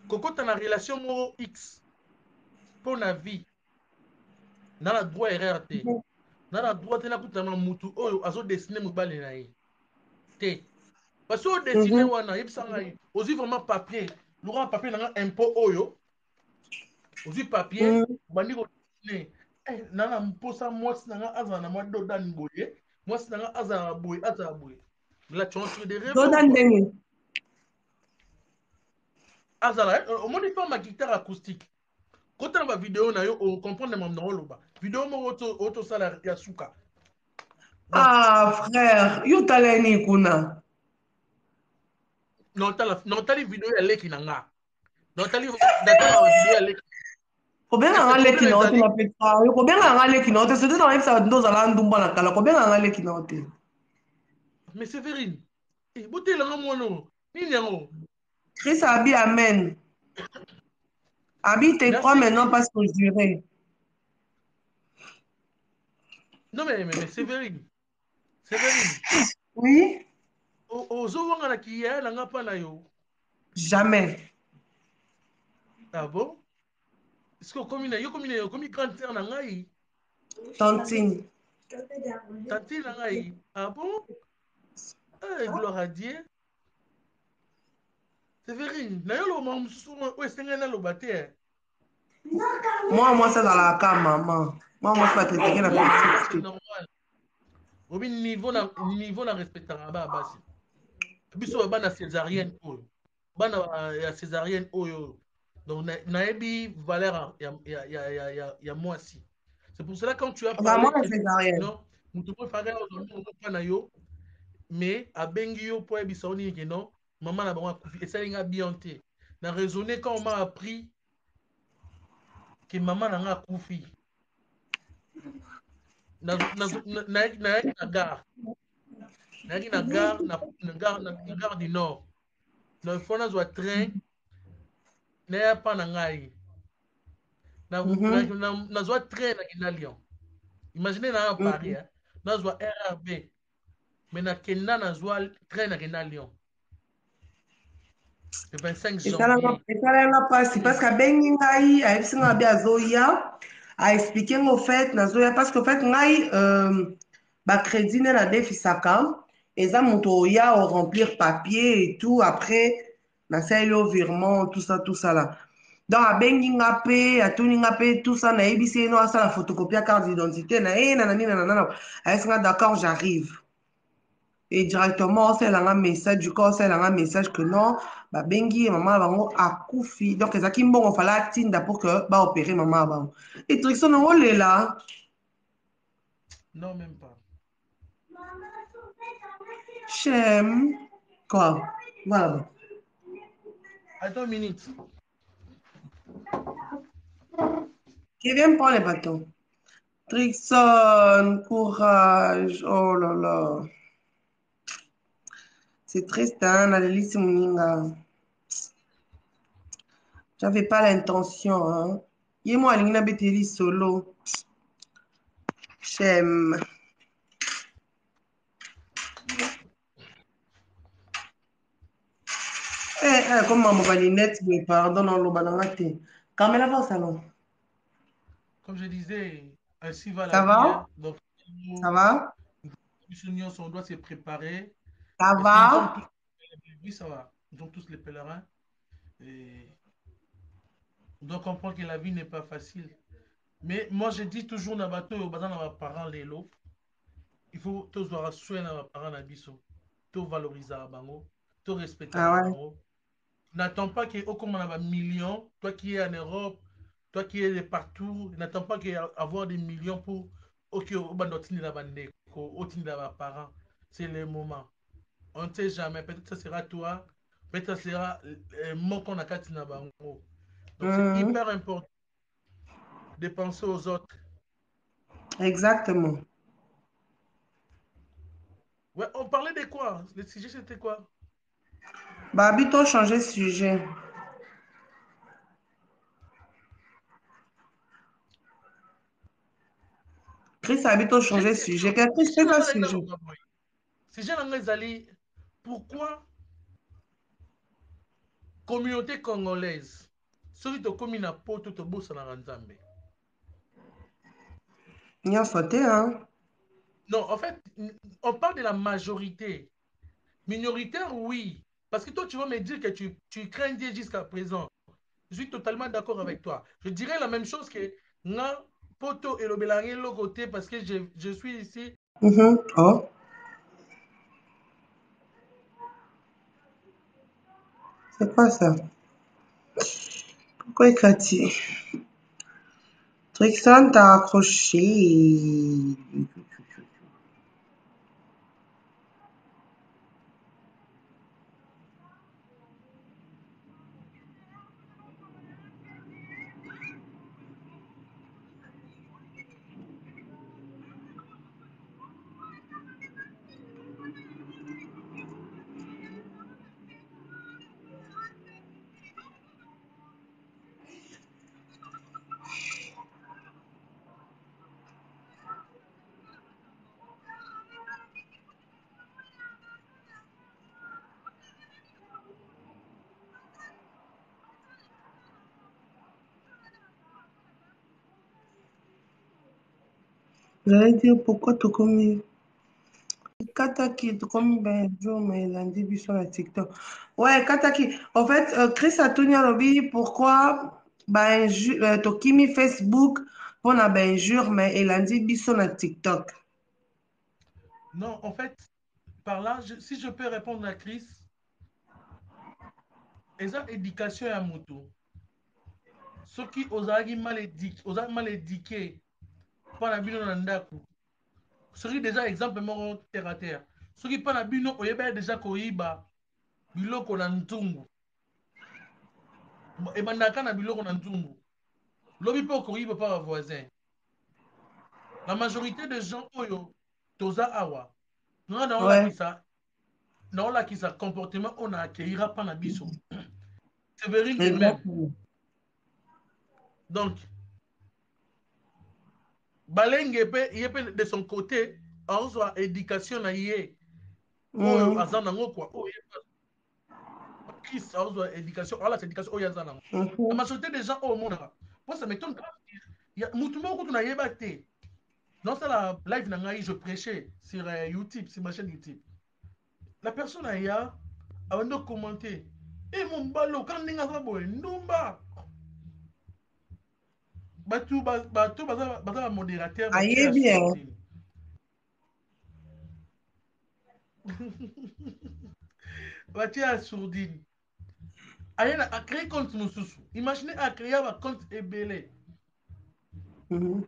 kokota na relation moko X mpo na vie, na na droit erreur te. Na na droit te nakutana na mutu oyo azodesine mobali na ye te. Parce que odesine Mhm. wana yebisa ngai ozwi vraiment papier lokola papier na nga impôt oyo ozwi papier Mhm. obandi kodesine na na mposa mwasi na nga azala na mwa dodani boye, mwasi na nga azala boye, azala boye. Là tu entres des rêves ou Jordan quoi? Denge. Azala omoni fa ma guitare acoustique kotala ba video na yo o comprendre mam na oloba video moko otosala ya suka. Donc Ah, frère, yo taleni kuna. notali video ya leki na nga natala video ya leki. Kobenga Mais le nga leki problème na ote ezali na petra. Yo kobenga nga leki na ote. Sote na websa ndo zala ndumba na kala. Kobenga nga leki na ote. mais Sévérine botelanga mwana nini yango. Chris Abi, amen. Abi te croit Merci maintenant Chris. parce que juré. Non mais Sévérine Oui? ozowanga na kiyaya na nga mpa na yo. Jamais. Ah bon? Est-ce que okomi grande sœur na ngai, Tantine. tante na ngai? Ah bon? Gloire à Dieu. Sévérine na yo loba mosusu oyo esengeli naloba te. Moi, ça dans la cam, maman. Moi, c'est pas critiquer la Non ça c'est petite. normal. Obi niveau na respectaka ba basi biso bana césarienne oyo bana ya césarienne oyo donc nayebi valeur ya mwasi. C'est pour cela quand tu as Enfin, moi, parlé que c'est césarienne. non mutu moko efaka ozopa na yo mais abengi yo mpo ayebisa yo nini ke non mama na bango akufi esali nga bien te na raisonné quand on m'a appris que mama na nga akufi nayaki na gare nayaki na gare du nord na fo nazwa train naya mpa na ngai Mhm. nazwa train nakenda Lyon. Imagine na Paris Mhm. hein? Nazwa RRB mais nakenda nazwa train nakenda Lyon le 25 janvier. esalanga mpasi parce que abengi ngai ayebisi ngai abi azoya aexplike nga ofait nazoya parce que ofait ngai bacrédit nde nadefisaka eza moto oya oremplir papier et tout après nasaleli o virement tout ça là donc abengi nga mpe atuni nga mpe tout ça nayebisi ye no asala photocopie ya carte d'identité na ye nanani nanana ayebisi nga d'accord j'arrive. Et directement, on sait un message, du coup, on sait un message que non, bah, bengi, maman, bango, a koufi. Donc, les akim, bon, on fallait tinda pour que, bah, opérer maman, bango. Et Trixon, on est là. Non même pas. Chem. Quoi? Voilà. Attends une minute. Qui vient prendre les bâtons? Trixon, courage. Oh là là. C'est triste, hein, Naleli Mouninga. J'avais pas l'intention, hein. Yé-moi, Lingna Beteli solo. Chem. comme maman balinette, mais pardon, non, le bananate. Camela va au salon. Comme je disais, ainsi va la Ça vie. Hein. va? Donc, Ça va? on doit se préparer. Ça Parce que nous sommes tous, va? oui, ça va. Nous sommes tous les pèlerins. Et on doit comprendre que la vie n'est pas facile. Mais moi, je dis toujours, dans mes parents, les lots, il faut tous avoir soin dans mes parents, tout valoriser à bango, tout respecter à Ah ouais. bango. N'attends pas qu'il y ait comme on a un million, toi qui es en Europe, toi qui es de partout, n'attends pas qu'il y ait avoir des millions pour ok, parents. C'est le moment. On ne sait jamais. Peut-être que ce sera toi, peut-être que ce sera mon qu'on a katina bango. Donc c'est Mhm. hyper important de penser aux autres. Exactement. Ouais, on parlait de quoi? Le sujet c'était quoi? Bah, habitons changer de sujet. Chris, habitons J'ai une changer de question. sujet. Chris, Sujet c'est ça nanga eza sujet. loba boy. Sujet nanga ezali pourquoi communauté congolaise soki tokomi na poto tobosanaka nzambe. Il y a sauté, hein? Non, en fait, on parle de la majorité. Minoritaire, oui. Parce que toi, tu vas me dire que tu crains Dieu jusqu'à présent. Je suis totalement d'accord avec toi. Je dirais la même chose que nga poto et le côté parce que je suis ici. Mhm. Oh, c'est quoi ça? Pourquoi éclater? Trixon t'a accroché. J'allais dire pourquoi tu commis. Kataki, tu commis ben jour, mais lundi, puis sur la TikTok. Ouais, Kataki. En fait, Chris a tenu à lobby pourquoi ben, Tokimi Facebook pour la ben jour, mais il a dit sur la TikTok. Non, en fait, par là, si je peux répondre à Chris, eza éducation ya moto. Soki ozalaki mal éduqué mpona bino na ndako. Soki déjà exemple moko terre à terre. Soki mpona bino oyebaki déjà koyiba biloko na ntungu. Ebandaka na biloko na ntungu. Lobi mpe okoyiba pa voisin. La majorité des gens oyo toza awa. Nga Ouais, naolakisa comportement on a accueillira pa na biso. Sévérine de même. exactement. Donc, balenge pe ye pe de son côté azwa éducation na ye oyo Mhm. aza nango kwa oyo Chris azwa éducation ala éducation oyo aza nango. La Mhm. majorité des gens au monde moi ça m'étonne mutu moko tuna yeba te. Dans la live na ngai je prêchais sur YouTube, sur ma chaîne YouTube. La personne aya abando commenter et mon balo quand ninga za boy ndumba batu baza modérateur batia Aïe bien. sourdine. batia sourdine. Ayana a créé compte mosusu. Imaginez a créé un compte ebele. Mhm.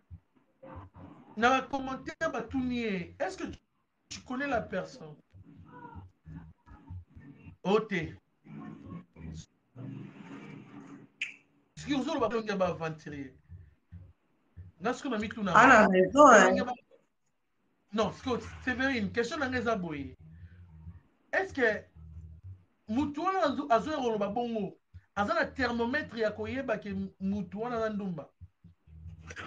Na commentaire batounie. Est-ce que tu connais la personne? Ote. Ce qui vous a pas ba aventurier. Nga ce qu'on a mis tout Ah, nanga. la raison, hein. Non, c'est vrai une question nanga za boye. Est-ce que mutu wana azo koloba bongo aza na thermomètre ya koyeba ke mutu wana na ndumba?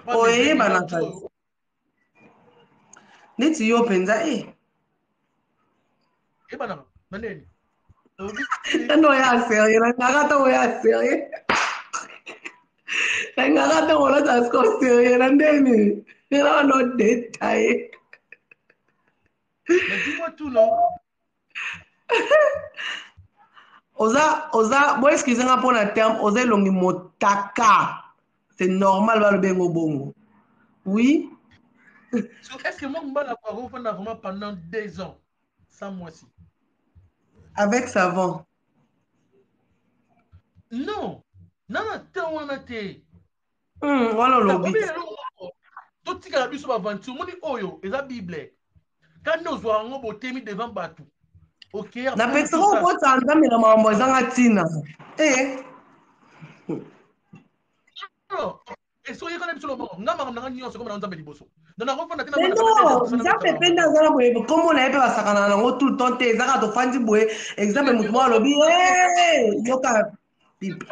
Pas Oye, besoin déjà banakazi. Joe. Neti yo penza, Eba na ndeni. Non, il y a sérieux. La narrata, il y a sérieux. La narrata, on a sérieux. Sérieux. La ndeni. Il y a un détail. Mais dis-moi tout, non? Oza, bon, excusez-moi pour le terme, oza longi motaka. C'est normal, va le bengo bongo. Oui, Est-ce que moi, je vais vraiment pendant 2 ans, sans moi si? avec savon. Non, non, non, non, Voilà le obi but. lelo totikala biso baventure moni oyo eza bible kandi ozwaka yango botemi devant bato okeya Na mpo moto petro osala ko tanda me na mambo ezanga tina. Eh, esoki oyekana biso lobango nga makambo nanga nyonso ekoma na nzambe liboso donc nakofanda te na mais bana pendant 2 ans non, tosala nzambe kosala mpe nde makambo aza na boye kombo na ye mpe basakana nango tout le temps te ezaka tofandi boye exemple motu moko alobi yoka pipe.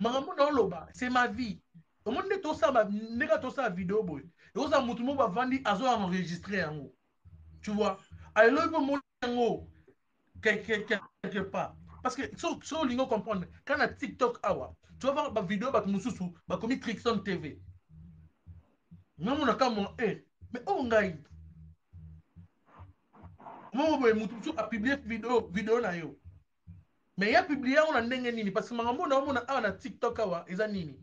makambo na oloba c'est ma vie omoni nde tosala ndenge tosala video boye ekozala motu moko bavandi azoenregistre yango tu vois aleloki mpo moni yango quelque part. Parce que si on lingo comprendre, quand on a TikTok awa, tu vas voir ma vidéo bah mususu, bah comme Trixon TV. Même on a quand mon mais oh ngai. Moi on mususu a publié vidéo na yo. Mais il y a publié on a ndenge nini parce que mangambo na on a TikTok awa eza nini.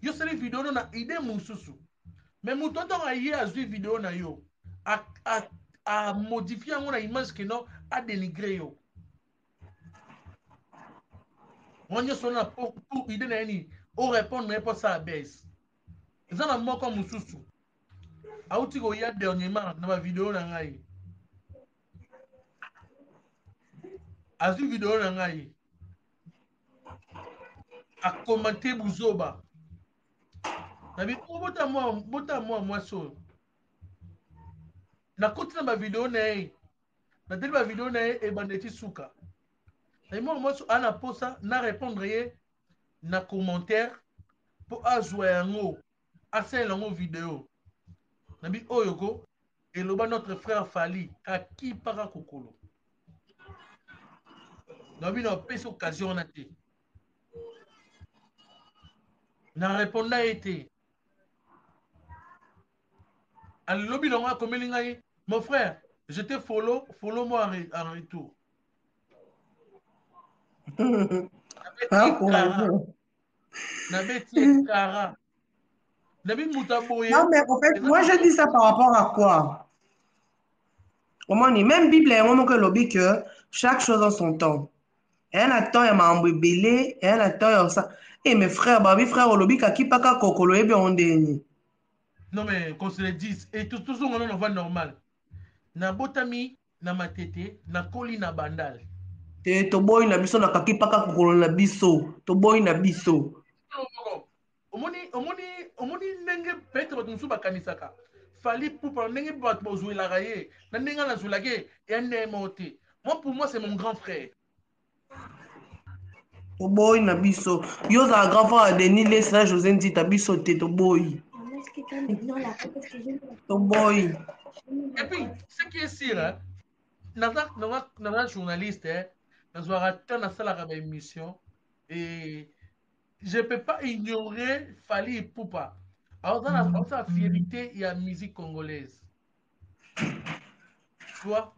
Yo seli vidéo na idée mususu. Mais mutu on a yé a vu vidéo na yo. A modifier on a image que non a dénigré yo. Moi, je suis là pour idée na nini o répondre pour ça à baisse. Eza na moko mususu. Auti ko ya dernièrement na ba vidéo na ngai. Azu vidéo na ngai. A commenter buzoba. Na bi o bota moi so. Na koti na ba vidéo na ye. Na tele ba vidéo na ye e bandeti suka. Na moi so ana posa na répondre ye na commentaire pour azwa yango. Asel yango vidéo. Na bi oyo ko eloba notre frère Fali aki para kokolo. Na bi na pesa occasion na te. Na répondre été. Alobi na nga komeli ngai mon frère je te follow moi en retour. Ah, Nabeti pour kara. raison. Nabeti kara. Nabi muta Non, boye. mais en fait, Eza moi na je dis ça par rapport à quoi? Comment on dit? Même Bible, il y a un moment que lobby que chaque chose en son temps. Et un temps, il y a un belé, et un temps, il y a ça. Eh, mes frères, babi frère, au lobby, kaki paka kokolo, et bien on déni. non mais qu'on se le dise et tout ça on va normal. Na botami na matete na koli na bandal. Te to boy na biso na kaki paka kokolo na biso. To boy na biso. omoni ndenge peut-être bato mosusu bakanisaka fali pupa ndenge bato bozwelaka ye na ndenge nazwelaka ye ya ndemo te. Moi pour moi c'est mon grand frère. To boy na biso. Yo za grand frère Denis laisse na José Ndita biso te to boy. To boy. Et puis ce qui est sûr hein, naza journaliste hein, nazwaka te nasalaka baémission et je ne peux pas ignorer Fali Ipupa. Alors, dans la fierté, il y a la musique congolaise. Tu vois?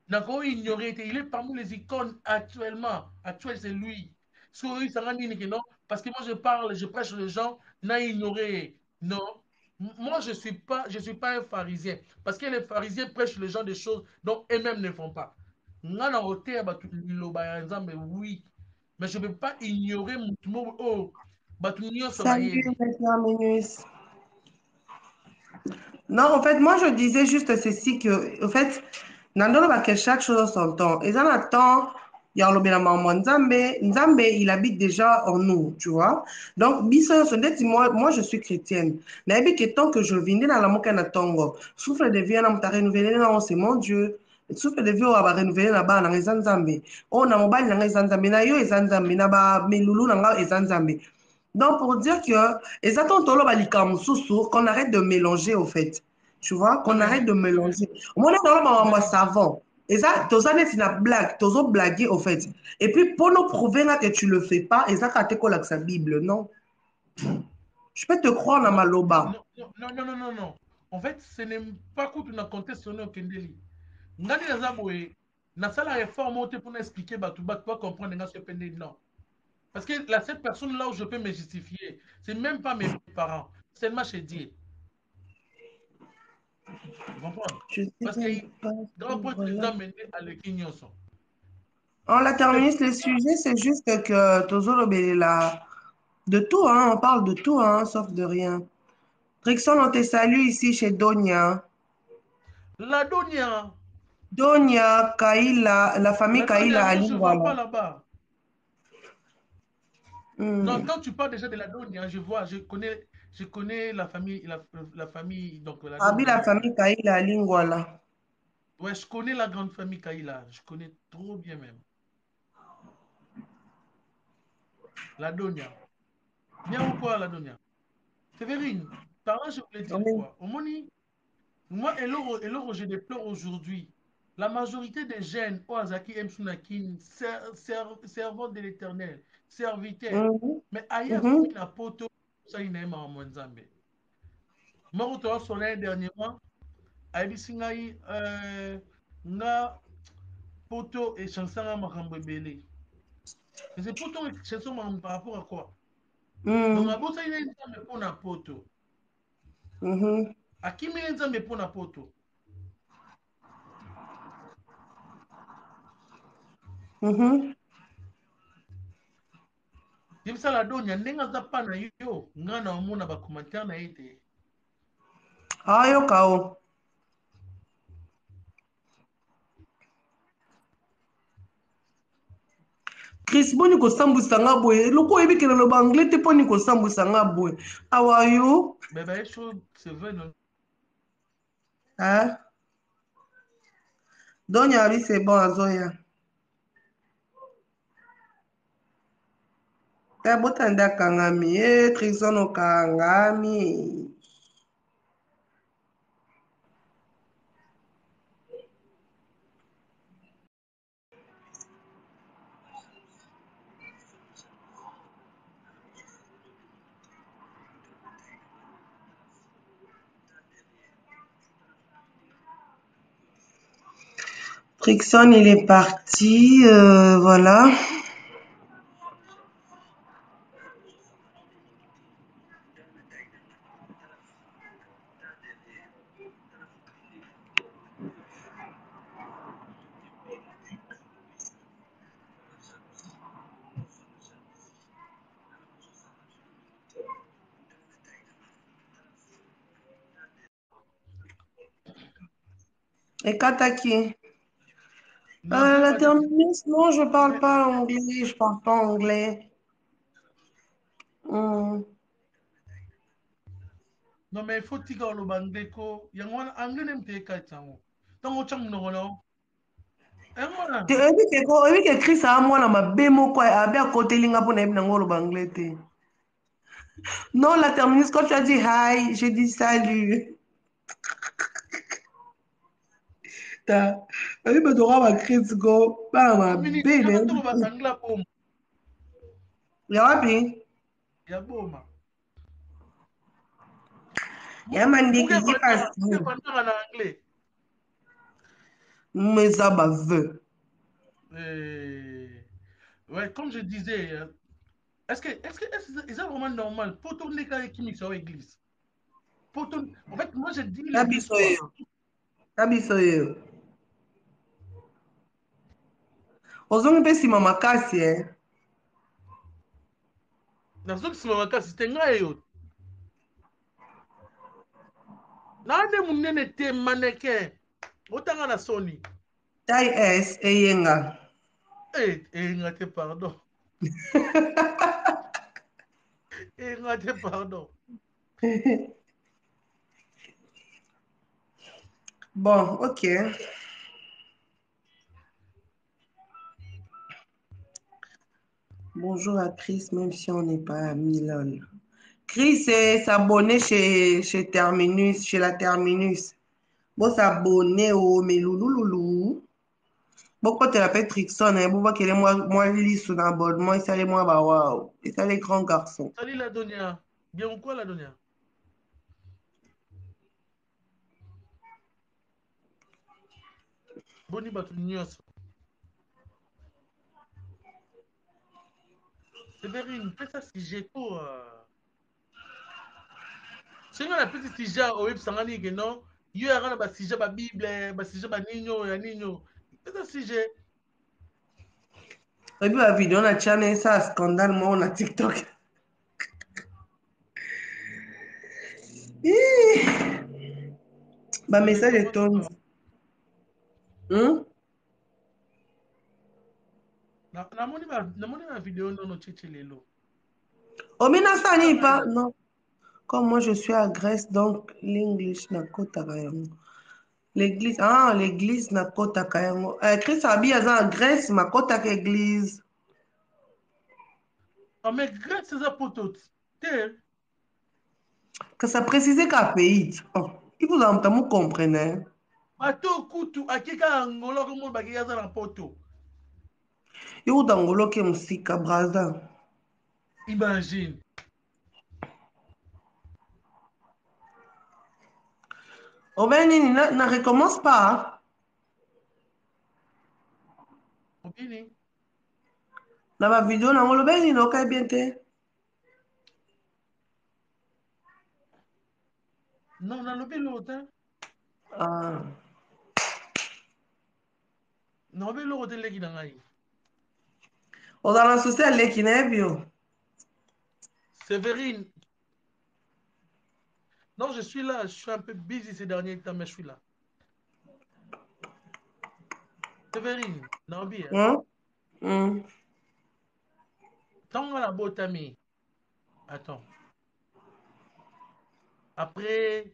N'a ignoré, il est parmi les icônes actuellement. Actuel, c'est lui. Non? Parce que moi, je parle, je prêche les gens, n'a ignoré. Non. Moi, je suis pas un pharisien. Parce que les pharisiens prêchent les gens des choses dont eux-mêmes ne font pas. Oui. Mais je ne peux pas ignorer mon oh, Salut, maintenant, Minus. Non, en fait, moi, je disais juste ceci que, en fait, Nandolo va que chaque chose en son temps. Et dans le temps, il y a le maman Nzambe. Nzambe, il habite déjà en nous, tu vois. Donc, biso, moi, je suis chrétienne. Mais que tant que je viens dans la moka na tongo, souffle de vie, on t'a renouvelé, c'est mon Dieu. Souffle de vie, on va renouveler là-bas, dans les Nzambe. On a mobile dans les Nzambe, na yo, les Nzambe, na ba, melulu, dans les Nzambe. Donc, pour dire que, exactement, qu'on arrête de mélanger, au fait. Tu vois, Non, qu'on mais arrête de mélanger. Moi, on est dans le savon. Et ça, toza net na blague, tozo blaguer au fait. Et puis, pour nous prouver là, que tu le fais pas, et ça, quand tu avec sa Bible, non? Je peux te croire dans Non, ma loba. non, non, non, non, non, non. En fait, ce n'est pas que tu n'as contesté au Kendeli. Ngani naza boye, nasala réforme pour expliquer tu vas comprendre nga ce pendeli non. Parce que la seule personne là où je peux me justifier, c'est même pas mes parents, c'est seulement chez Dieu. Tu comprends? Je sais Parce que même pas grand point suivre tu les là. as menés à l'équignonson. On la terminus, le sujet, c'est juste que tozo la de tout, hein, on parle de tout, hein, sauf de rien. Trixon, on te salue ici chez Donia. La Donia, Donia, Kaila, la famille la Donia, Kaila à moi je ne vois Lingwala. pas là-bas. Non, Hmm. quand tu parles déjà de la Donia, je vois, je connais la famille, donc la Abi, la Donia. famille Kaila à Lingwala. Ouais, je connais la grande famille Kaila, je connais trop bien même. La Donia. Bien ou quoi, la Donia? Sévérine, par là, je voulais dire Oui. quoi? Au moni, moi, et l'heure je déplore aujourd'hui, la majorité des jeunes, Oazaki Msunakin, servant de l'éternel, serviteurs, Mhm. mais ailleurs, Mhm. na poto, ça y n'est pas en Mwanzambe. Moi, je suis sonné dernièrement, a dit singaï, nga poto et chanson à Makambo Belé. Mais c'est poto et chanson par rapport à quoi? Donc, Mhm. à bout, ça y n'est pas pour na poto. Mhm. À qui m'est nzambe pour na poto? Mhm. Yebisala donya ndenge aza pa na yo nga na omona bacommentaire na ye te. Ayo kao. Chris boni kosambwisa nga boye loko oyebikela loba anglais te mponi kosambwisa nga boye awa yo Mais bah, chaud, c'est vrai, non? hein? Donya abi c'est bon azoya ta botanda kangami Trixon okangami. Trixon il est parti, voilà. Et Kataki. Nazwi La Mataki. terminus, non, je parle Mais, pas anglais, je parle pas anglais. Hmm. non, mais il faut tiga le bandeko. Yang wana anglais nem te kai tango. Tango chang no no. Yang wana. Oyebi ke Chris aa mwana mabe moko abi akoteli nga mpo na yebi nango oloba anglais te. Non, la terminus, quand tu as dit hi, j'ai dit salut. Oyebi bato kaka ba Chris go bana Dominique, mabe na yana yebi toko te. batangla boma. Ya wapi? Ya boma. Ya mandeki Muge kipas. bandara na anglais. Meza baveux. Ouais, comme je disais, est-ce que c'est vraiment normal? Pour tourner quand qui mixe à l'église. En fait, moi, je dis Ya l'église biso quoi? yo. Ya biso yo. Ozongi mpe nsima makasi, nazokisima makasi te ngai yo nande munene te maneke otanga na soni Tai S eyenga. eyenga te pardon eyenga te pardon Bon, ok. Bonjour à Chris, même si on n'est pas amis, lol. Chris est s'abonner chez Terminus, chez la Terminus. Bon, s'abonner au Meloulouloulou. bokotela mpe Trixon bobakele mwa liso na abonnement esali mwa bawaw esali grand garçon. Salut la Donia. Bien ou quoi la Donia? Boni bato nyonso. Sévérine, fais ça si j'ai tout. C'est nga na petit sujet au web sangani que non. Yo ya na ba sujet ba Bible, ba sujet ba nino ya nino. Fais ça sujet. oyebi bavideo na tiana esa scandale moko na TikTok. bamessage etondi. namoni ba vidéo nono cheche lelo. Omina sani pas non. Comme moi je suis à Grèce donc l'English nakotaka yango. L'église l'église nakotaka yango. Chris abi aza en Grèce makotaka église. Ah mais Grèce c'est ça poto. Terre. Que ça précisait qu'à pays. Oh, il vous entend, vous comprenez. Bato kutu akika ngolo ko mo bakika za na poto. Il vous d'angolo qui musika braza. Imagine. Oh ben nini na recommence pas. Okini. Na ba vidéo na ngolo ben nini okay bien te. Non, na lobi lota. Ah. Na lobi lota leki na ngai. O dans la société les qui n'est bio. Sévérine. Non, je suis là, je suis un peu busy ces derniers temps mais je suis là. Sévérine, Naobi. Tant la botami. Attends. Après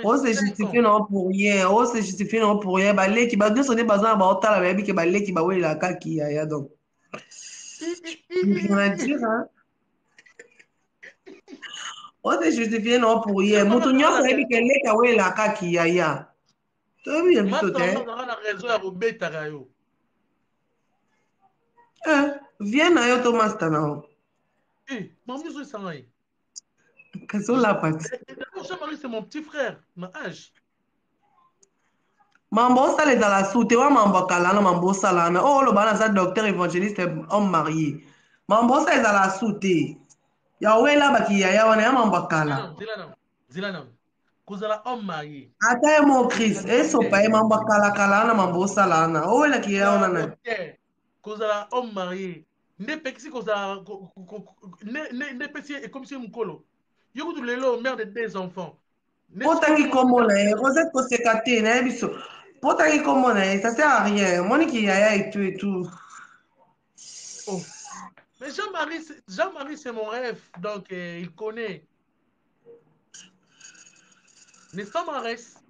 On se 5 justifie ans. non pour rien. On se justifie non pour rien. Ba leki ba deux sonné bazan ba otala ba bi ke ba leki ba we la kaki ya donc. Rien à dire hein. On se justifie non pour rien. Mutu nyoko ebi ke leki we la kaki ya. To bi bito te. Maintenant, on a raison à Robeta Rayo. Viens na yo to master na ho. Eh, mamie, je suis Kaso la pati. Jean-Marie, c'est mon petit frère, ma âge. Mambo osala ezala su te wa mambo akala na mambo osala na oyo oloba na aza docteur évangéliste homme marié mambo osala ezala su te ya oyelabaki yaya wana ya mambo akala Zilanam. Kozala homme marié. ata ye mo christ esopa ye mambo akalakala na mambo osala na oyelaki yaya wana na Kozala homme marié. Ne pekisi kozala ne pesi ekomisi mukolo. Yokutu lelo mère de 2 enfants. potangi kombo na ye rosette koseka te na ye biso potangi kombo na ye ça sert à rien moniki yaya et tout Oh. Mais Jean-Marie, c'est mon rêve, donc il connaît. N'est-ce pas, Marès?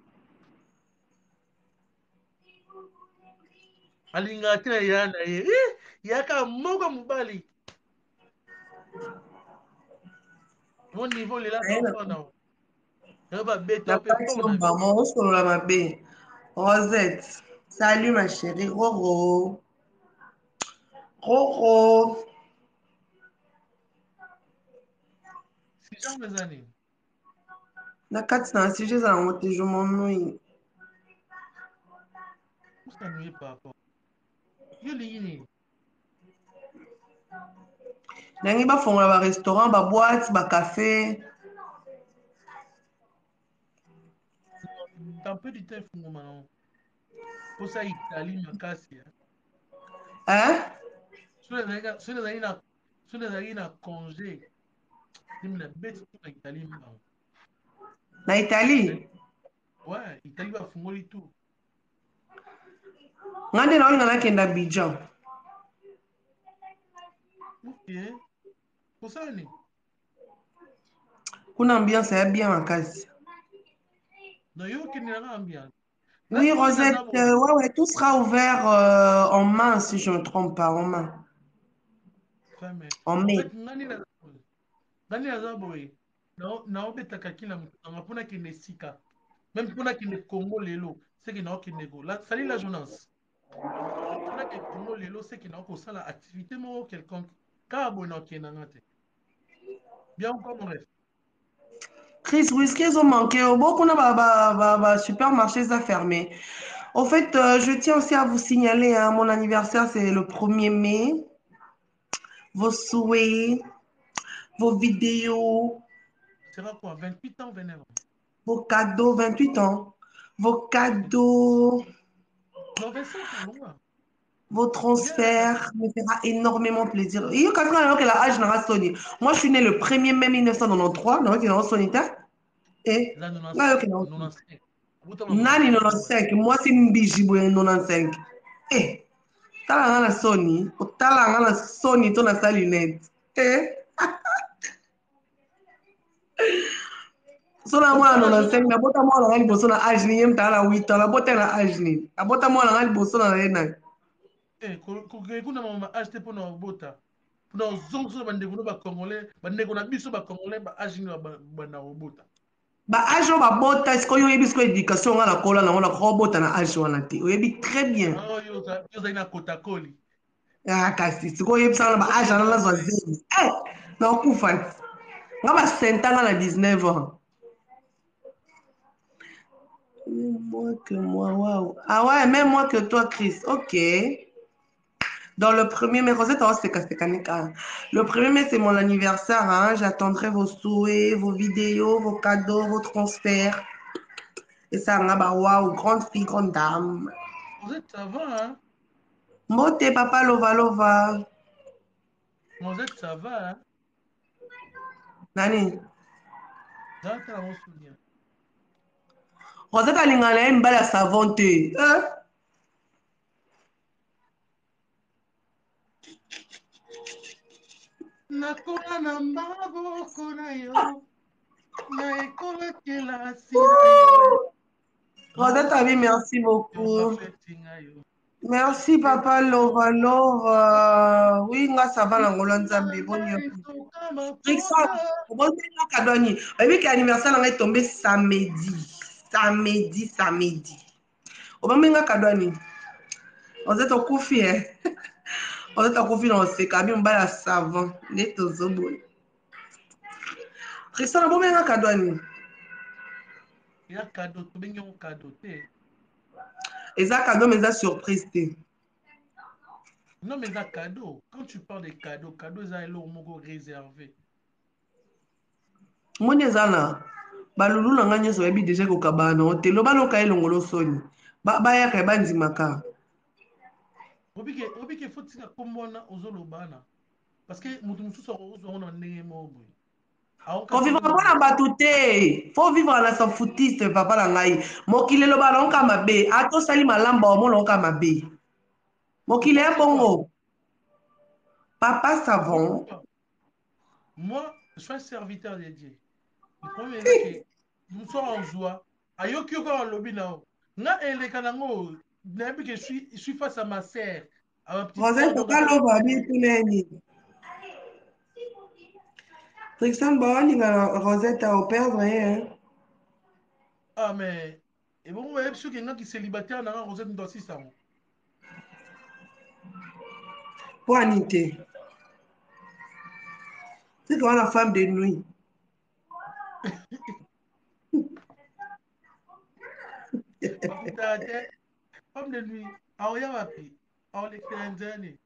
Alingati na yana ye. Yaka moko mubali. Mon niveau, il est là, d'enfant. On va bêter, na on peut pati pas, yo mbamo osolola mabe rosette salut ma chérie roro roro Si j'en mes années. na kati na sujet ezala te je m'ennuie Où ça nous est par rapport? Yo lini. ndenge bafongola barestaurant baboite bacafe T'as un peu du temps, faut maintenant. Pour ça, Italie, ma casse. hein? Sur les na congé. Il me bête sur l'Italie. Na Italie Ouais, Italie va fongoli tout. nga nde naolinga nakenda Abidjan Ok. Pour ça, ni. kuna ambiance ya bien makasi Non, yo qui n'est pas bien. oui Rosette ouais ouais tout sera ouvert en main si je ne me trompe pas en main en En mai fait, ngani na zaboy. Na obetaka kila mtu mpona kende sika. Même pour qui ne Congo Lelo, c'est qui n'a aucun négo. Salut la jeunesse. Pour que Congo Lelo, c'est qui n'a aucun activité, moi, quelconque. Car abonné au Kenangate. Bien encore, mon rêve. Chris, whisky, ils ont manqué. Beaucoup de supermarchés sont fermés. En fait, je tiens aussi à vous signaler, hein, mon anniversaire, c'est le 1er mai. Vos souhaits, vos vidéos, Sera quoi? 28 ans, 29 ans. vos cadeaux, 28 ans. Vos cadeaux, Non, 25 ans, loin. vos Bien. transferts me fera énormément plaisir. Et quand que la âge n'aura sonné. Moi, je suis née le 1er mai 1993, donc il aura sonné. Et Là, là, 95. il aura sonné. 95. Vous t'en Nani 95. 95, moi c'est Mbiji boye 95. Eh, tala nga na Sony, otala nga na Sony to na sa lunette. Eh, so na Donc, mwana ça, la jeunesse. 95 na bota mwana nga liboso na âge ni yem tala na 8 ans, na bota na âge ni. Abota mwana nga liboso na ye na. Kuna mama acheté pour nos bota. Pour nos zongs sur bande kuno ba congolais, bande kuna biso ba congolais ba agini ba na robota. Ba âge oyo babota sikoyo oyebi sikoyo éducation nga na kola nango na kobota na âge wana te. Oyebi très bien. Oh, yo za ina kotakoli. Ah, kasi sikoyo oyebisa nga na ba âge wana nazwa zemi. Eh, na okufa. Nga ba senta nga na 19 ans. Même moi que moi, waouh. Ah ouais, même moi que toi, Chris. Ok. Dans le 1er mai, Rosette, oh, c'est Kanika. Le 1er mai, c'est mon anniversaire. Hein. J'attendrai vos souhaits, vos vidéos, vos cadeaux, vos transferts. Et ça, bah, waouh, grande fille, grande dame. Vous êtes ça va, hein? Mote, papa, lova, lova. Vous êtes ça va, hein? Nani? Dans quel mon souvenir? Rosette, alingana, une belle savante. Hein? Nakola na maboko na yo, na ekola kelasi na yo. Rosette, oui, merci Yo beaucoup. bapeti na yo. Merci, papa, lova, lova. Oui, nga, ça va, l'angola, nzambe. Bon, Esoka Rickson, mapota. obongi cadeau nini oyebi ke anniversaire na ngai tombé samedi obambi nga cadeau nini oze tokufi oze tokufi na oseka abi mobali ya savant nde tozoboye Rickson obombi nga cadeau nini Ya cadeau, tu bengi un cadeau te. eza cadeau mais eza surprise te Non, mais ça cadeau. Quand tu parles de cadeau, cadeau, ça est là au réservé. moni eza na balulu na ngai nyonso oyebi deja kokabana na te loba loka elongolo soni bayaka ebandimaka Obi ke faut tika kombona ozolobana. Parce que mutu mususu ozona ndenge moko. kovivre mpona bato te fo vivre na san foutiste papa na ngai mokili eloba naoka mabe ata osali malamu baomona oka mabe mokili ya bongo papa savon Moi, je suis un serviteur de Dieu. Le problème est que nous sommes en joie. Ayoki yoko en lobby now. Nga eleka nango. Nabi que je suis face à ma sœur, à ma petite sœur. Rosette Donc, oka loba bituneni Trixan baolinga na Rosette operdre ye ah, mais. Et bon, ouais, sûr qu'il y a qui célibataire dans la rosette dans 600. po ani te sika wana femme de nuit Bakutate, femme de nuit. Aoya wapi. Aoya lekirenzani.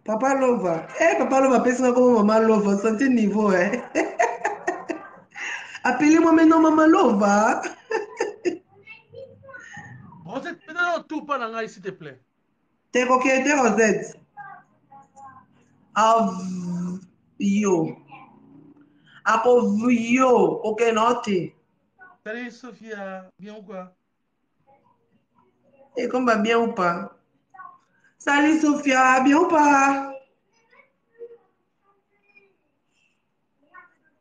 papa lova papa lova apesinga komo mama lova santi niveau apeli moi maintenant mama lova Rosette, maintenant tout pas dans s'il te plaît. te koki ete Rosette avyo akovyo kokende o te Salut Sophia, bien ou quoi? ekomba bien ou pas salut Sophia bien ou pas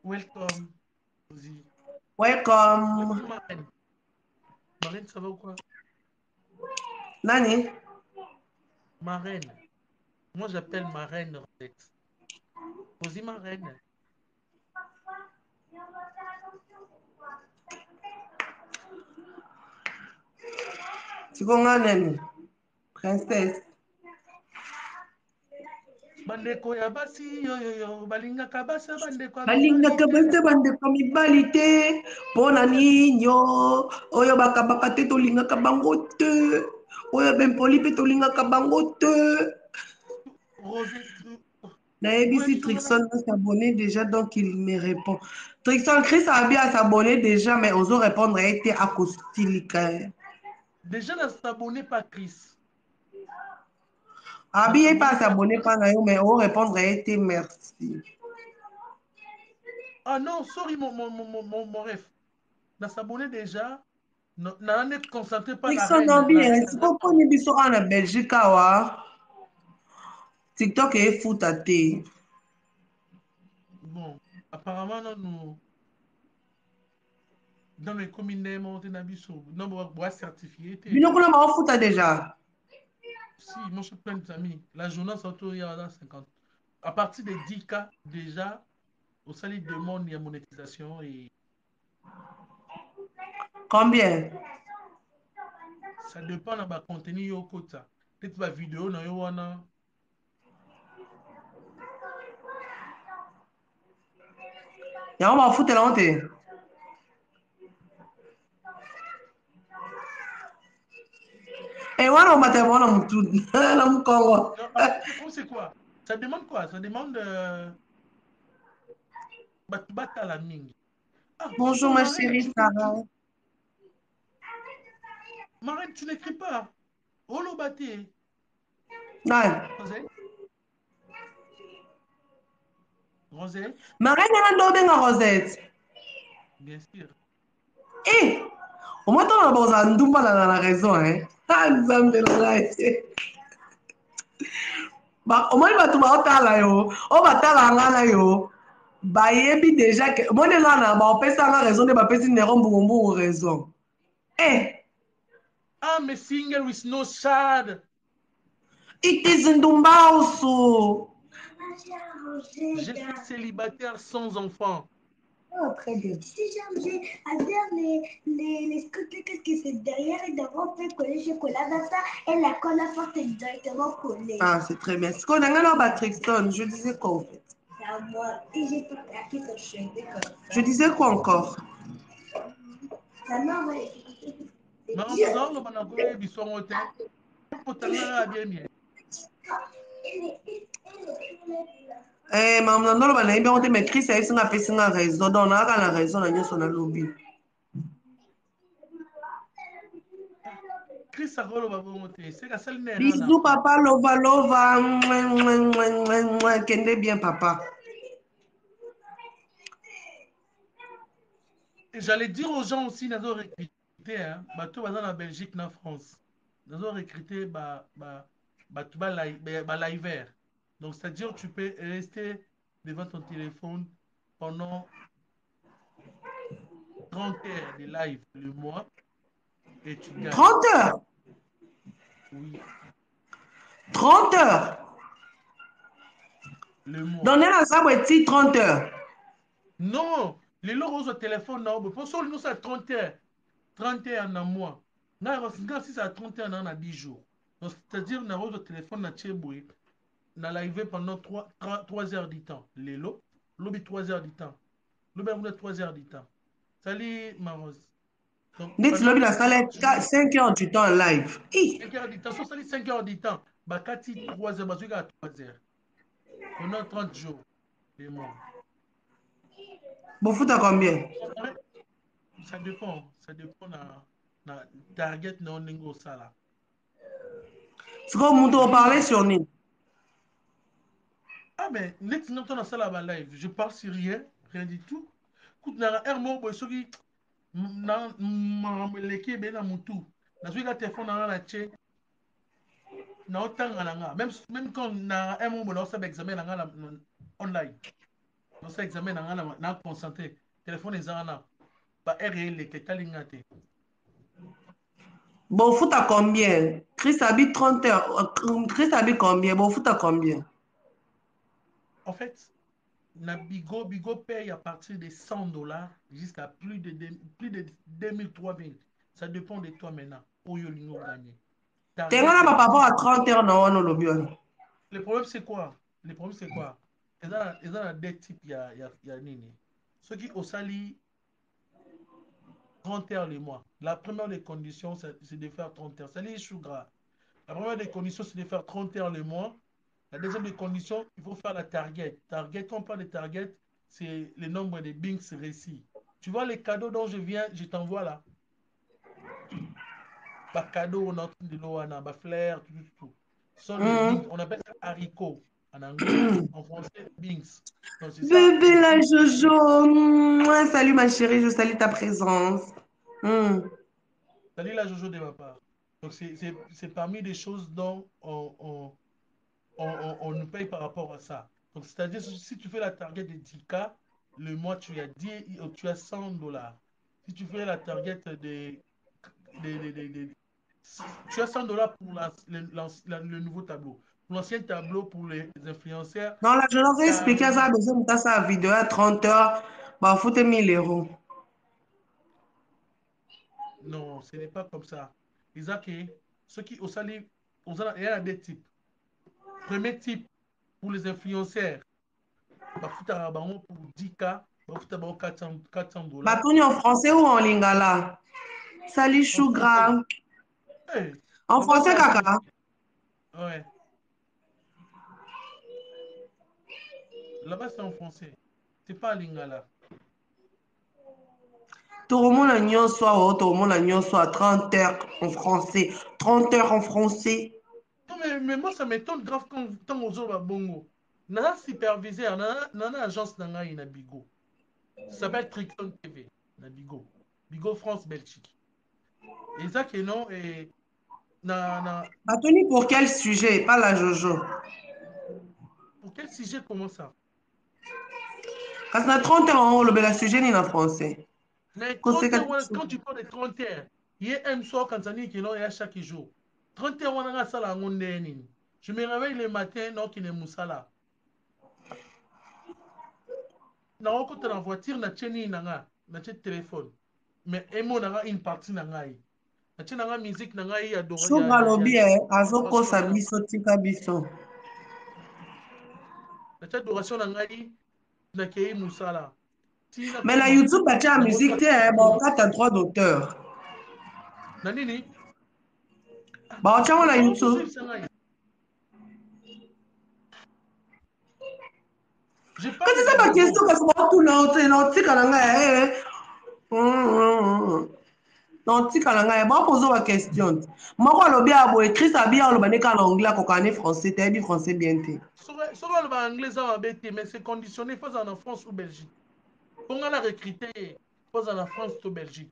Welcome. Aussi. welcome Marraine. Marraine, ça va ou quoi? nani Marraine. Moi, j'appelle marraine Rosette. Aussi marraine. Tikonga nani? Princesse. Bandeko ya basi yo balingaka basa bandeko ya Balingaka mibali basa bandeko mibali te mpona nini oyo bakabaka te tolingaka bango te oyo bempoli mpe tolingaka bango te. Rosette. Naebisi Trixon va s'abonner déjà donc il me répond. Trixon Chris a bien s'abonner déjà mais oso répondre a été acoustique. Déjà na s'abonner pas Chris. Abi pas s'abonner pas na yo mais on répondre a été merci. Ah non, sorry mon ref. Na s'abonner déjà. Na ne concentré pas la Trixon reine. Nabi, c'est pas pour nous biso en Belgique wa. TikTok est foot à thé. Bon, apparemment non nous dans les communes monté na biso. Non bois certifié. Binokula ma foot à déjà. Si, moi j'ai plein d'amis. La journée s'auto il y a 50. À partir de 10K déjà, au salut demande il y a monétisation et Combien? ça dépend de ma contenu yo kota. Peut-être ma vidéo na yo wana. Y'a ma foot à la honte. Et voilà, on m'a tellement dans mon tout. Dans mon Congo. Non, en fait, c'est quoi? Ça demande quoi? Ça demande bata la mingi. Ah, Bonjour sinon ma Marraine, chérie Sarah. Marraine, tu n'écris pas. Olo baté. Non. Rosette. Rosette, Marraine, elle a donné Rosette. bien sûr. Eh, au moins, on a besoin de nous dans la raison, hein. Ah, nous sommes de la Bah, au moins, il va tout le là, yo. On va t'en là, yo. Bah, il y déjà que. Moi, les gens, bah, on peut ça la raison, de bah, peut-être une erreur, raison. Eh, I'm a singer with no shad. it is in Dumbausu. Je suis célibataire sans enfant. Oh, très bien. Tu sais, j'ai à faire les scooters, qu'est-ce que c'est derrière et d'abord on peut coller le chocolat dans ça et la colle à force est directement collée. Ah, c'est très bien. C'est qu'on a un Batrixton. Je disais quoi, en fait? C'est à moi. Et j'ai tout craqué quand je suis comme ça. Je disais quoi encore? Ça m'a envoyé. Maman, le managoye bisou hotel. Potanga bien bien. Eh, maman, non, on a bien honte, mais Chris a eu son appel, son raison. Donc, on a la raison, on a son lobby. Chris Sagolo va vous montrer. C'est la seule mère en Bisous, Afrique. papa, lova, lova. Mouah, mouah, mouah, mouah, mouah. Kende bien, papa. Et j'allais dire aux gens aussi, nous avons recruté, hein, bah, tout dans la Belgique, dans la France. Nous avons recruté, tout liver. Donc, c'est-à-dire, tu peux rester devant ton téléphone pendant 30 heures de live le mois et tu gagnes. 30 heures. Oui, 30 heures. le mois. Donnez la sabre 30 heures. Non, les logos au téléphone, non, mais pour ça, nous, c'est 30 heures. 30 heures dans un mois. Si c'est à 30 heures dans 10 jours. Donc, c'est-à-dire, nous avons au téléphone, dans Tchéboué, nous live pendant 3 heures du temps. Les lots, lobby 3 heures du temps. Lobby 3 heures du temps. Salut, Marose. Donc, Dites pendant le la salle 5 heures du temps en live. 5 heures du temps, ça, c'est 5 heures du temps. Bakati 3 heures, parce à 3 heures. Pendant 30 jours. Les mois. Bon, fout à combien? Ça dépend. Ça dépend de target non lingo ça là. C'est comme on parlait sur nous. Ah mais net non ton ça là live. Je parle sur rien, rien du tout. Écoute na un mot boy soki na mameleke be na mutu. Na soki ka téléphone na la che na otanga na nga. Même quand na un mot boy na ça examen na nga online. Na ça examen na nga na concentré. Téléphone ezana ba RL ke talinga te. Bon, fout à combien? Chris habite 30 heures. Chris habite combien? Bon, fout à combien? En fait, Bigo paye à partir de 100 $ jusqu'à plus de 2000, 3000. Ça dépend de toi maintenant. oyo lingo gagné. Tenga par rapport à 30 heures dans le lobby. Le problème c'est quoi? Le problème c'est quoi? Ils ont deux types, il y a nini. Ceux qui au sali 30 heures le mois. La première des conditions, c'est de faire 30 heures. Ça les choux gras. La première des conditions, c'est de faire 30 heures le mois. La deuxième des conditions, il faut faire la target. Target, quand on parle de target, c'est le nombre de Binks récits. Tu vois les cadeaux dont je t'envoie là. Bah, cadeaux, on a de l'eau, on a flair, tout. Ce sont des Binks. On appelle ça haricots en anglais. En français, Binks. Donc, c'est ça. Bébé la Jojo. Mouah, salut ma chérie, je salue ta présence. Salut la Jojo de ma part. Donc, c'est parmi les choses dont on nous paye par rapport à ça. Donc, c'est-à-dire, si tu fais la target de 10K, le mois, tu as $100. Si tu fais la target tu as $100 pour le nouveau tableau. Pour l'ancien tableau, pour les influenceurs, Non, là, je leur ai tu as expliqué ça, besoin de faire sa vidéo à 30 heures. Bah, foutez 1 000 €. Non, ce n'est pas comme ça. Isaac, ceux qui au sali, il y a des types. Premier type, pour les influenceurs, bah, pour 10K, bah, 400 Bah, dollars. tourne en français ou en lingala? Salut, En chou français. gras. Hey, En là-bas, c'est français, en caca. français. Ouais. Là-bas, c'est en français. C'est pas lingala. Tout le monde a nion soit, tout le monde a nion soit 30 heures en français. 30 heures en français. Non, mais moi, ça m'étonne grave quand on joue à Bongo. Nana superviseur, nana agence nana na Bigo. Ça s'appelle Trixon TV. Na Bigo. Bigo France Belgique. Et ça qui est non, et Bah, Tony, pour quel sujet? Pas la Jojo. pour quel sujet comment ça? Parce que 30 heures en haut, le sujet ni en français. Mais Quand c'est 30 heures, quelque chose. quand tu parles de 30 heures, il y a un soir quand il y a chaque jour. 30 heures, on a ça là, je me réveille le matin, non, qui n'est moussala. Na wako ta voiture na cheni nanga, na che téléphone. Mais emo nanga une partie nanga yi. Na che nanga musique nanga yi Sugar lobby, azoko adoration nanga. sabiso tika biso. Na che adoration nanga yi na kei moussala. Tina Mais la koma YouTube, bah, tu as la na musique, WhatsApp. tu sais, bon, quand tu as droit d'auteur. Na nini? Bah, tu as la Comment vous YouTube. suivez ça ngai? Je Quand parle de c'est ça ma question, Dabigo. parce que moi, tout non, tu sais, non, tu sais, quand on a, non, tu sais, quand on a, bon, poser ma question. Moi, quand on a bien, bon, écrit ça bien, on a bien en anglais, quand on est français, tu as dit français bien, tu. Souvent le anglais ça va bête, mais c'est conditionné, il faut en France ou Belgique. Quand on a recruté, il faut en France ou Belgique.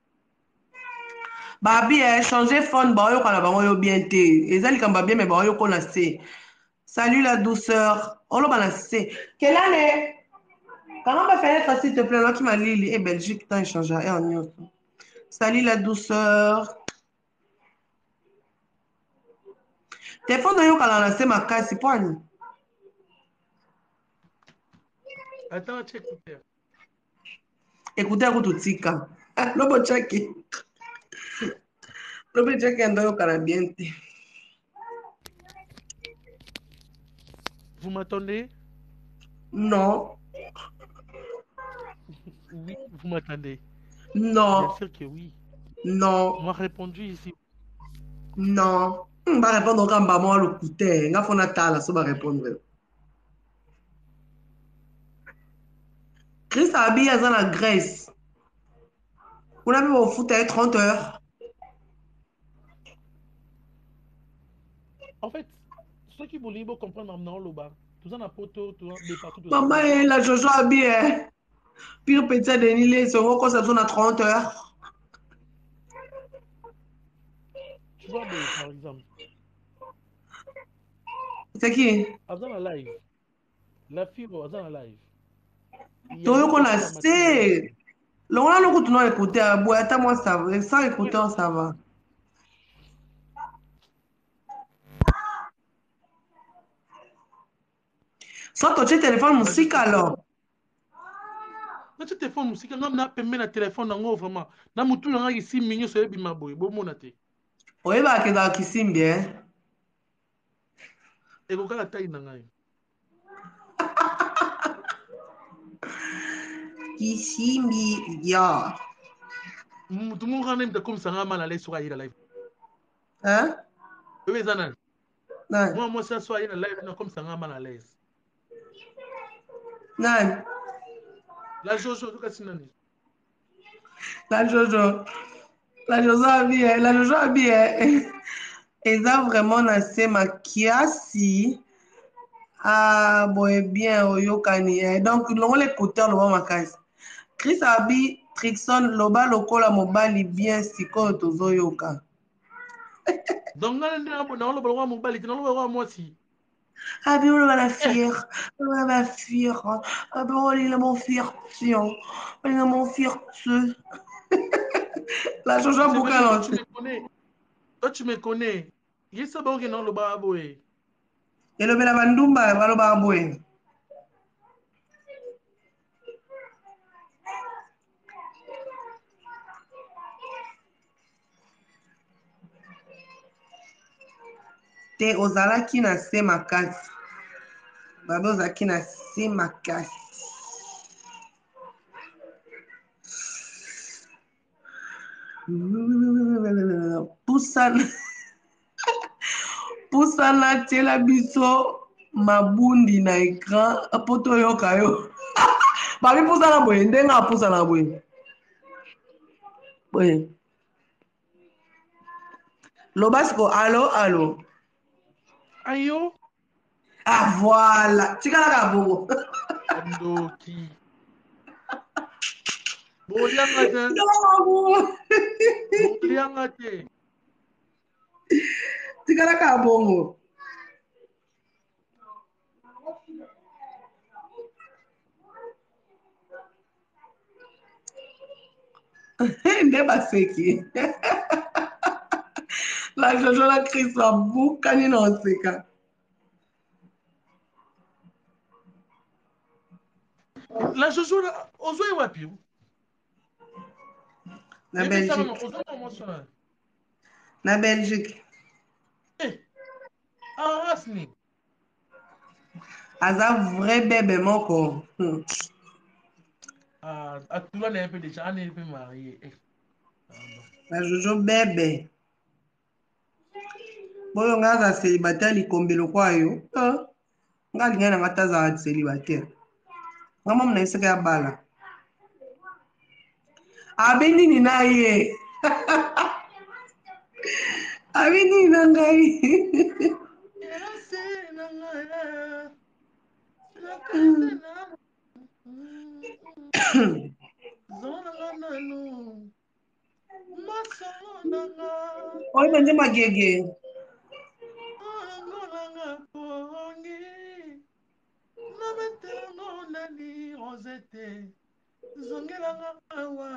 Bah, bien, changer phone, bah, yo, quand on a bien, tu. Et ça, il y a bien, mais bah, yo, qu'on a c'est. Salut la douceur. Oh, là, bah, c'est. Quelle année? Quand on va faire s'il te plaît, là, qui m'a dit, et Belgique, t'as échangé, et en Europe. Salut la douceur. Téléphone yo kala na se makasi pwani. Attends, check écouteur. Écoutez kututika. Lobo chaki. Lobo chaki ando yo kala bien te. Vous m'attendez? Non. Oui, vous m'attendez. Bien Non. sûr que oui. On Non. m'a répondu ici. Non. Ba répondre quand ba moi le couté. Nga fona tala so ba répondre. Chris Abi aza na Grèce. On a vu au foot à 30 heures. En fait, ceux qui voulaient comprendre maintenant le bas, tout ça n'a pas tout, de partout de Maman Zabi. est la Jojo Abi. Pire petit Denis les so ko ça zone à 30 heures. Tu vois, par exemple, C'est qui? avant la live, la fille avant la live, il y Toi avait qu'on a quelqu'un dans ma team là. c'est. Là, on a le coup de nous écouter. Boîte moi ça va. Sans écouteur ça va. Sans toucher téléphone Bah, je musique sais. alors. Na tu téléphone musique, na permet na téléphone nango vraiment. Na mutu nanga ici mignon so yebi maboy, bo monate. oyebaka ezalaka kisimbi ekokala tai na ngai kisimbi ya mutu moko kana mitakomisa ngai mal à l'aise soki aye na live oyo eza nani nani mwa mwasi aso aye na live nakomisa ngai mal à l'aise nani la jojo tokasi nani la jojo abi eza vraiment na se makiasi boye bien oyokani donc longola écouteur loba makasi Chris abi Trixon loba lokola mobali bien sikoyo tozoyoka donc ngai nde naoloba lokwa mobali te naoloba lokwa mwasi abi oloba na fier oloba na fier abi olinga mon fier tion olinga mon fier ce la jojo abuka na toi tu me connais yesa baoke naoloba boye elobela bandumba balobaka boye te ozalaki na se makasi babe ozalaki na se makasi pusana tiela biso mabundi na ekran po toyoka yo babi pusana boye ndenge apusana boye boye loba siko alo ayo voilà tikalaka bongo ndoki bolianga te bolianga te tikalaka bongo nde baseki la jojo la Chris babukani na oseka la jojo ozwa ye wapi na Belgique na Belgique arasni aza vrai bebe moko atula na ye mpe déjà ane mpe marie la jojo bebe boyo nga aza célibataire likombelo kwayo nga alingai na nga te azala célibataire nga mama na esika ya bala abi nini na ye abi nini na ngai oyo banje magege ngolanga pongi nabetelango nani rosete zongelanga awa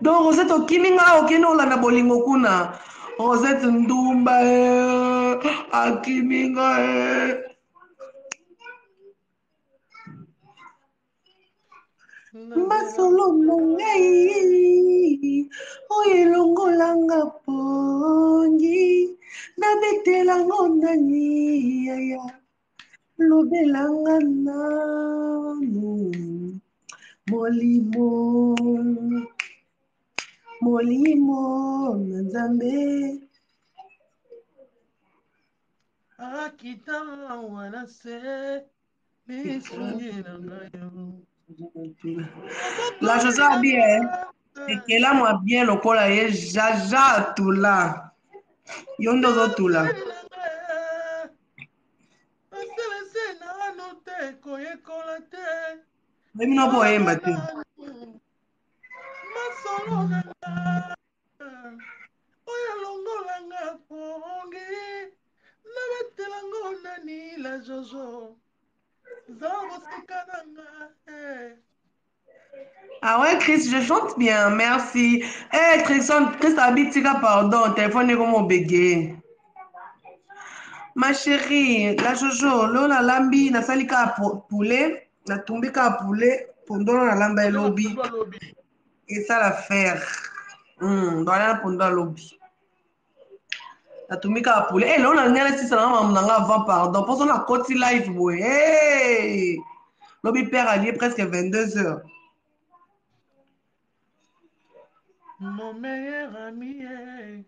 donc Rosette okimi nga okende olanda bolingo kuna Rosette ndumba akimi nga masolo na ngai oyo elongolanga pongi nabetelango nani yaya lobelanga nanu molimo na nzambe akitanga wana se lisungi na ngai la jojo abi ekelamu abien lokola ye jaja atula yo nde ozotula aselese nano te koyekola te oyebino mpo oyemba te masolo nanga oyo alongolanga pongi nabetelango nani la jojo zala koseka nanga Ah ouais, Chris, je chante bien, merci. Eh, Chris Abitika, pardon, téléphone est comme au bégué. Ma chérie, la Jojo, là, la lambi, na salika poulet, na tumbika poulet, pendant la lamba et lobby. Et ça l'affaire. Voilà pour dans lobby. Natumika poulet. Eh, là on a nele si ça n'a avant pardon. Pour son la côte live boy. Hey! Lobby père allié presque 22 heures. Mon meilleur ami est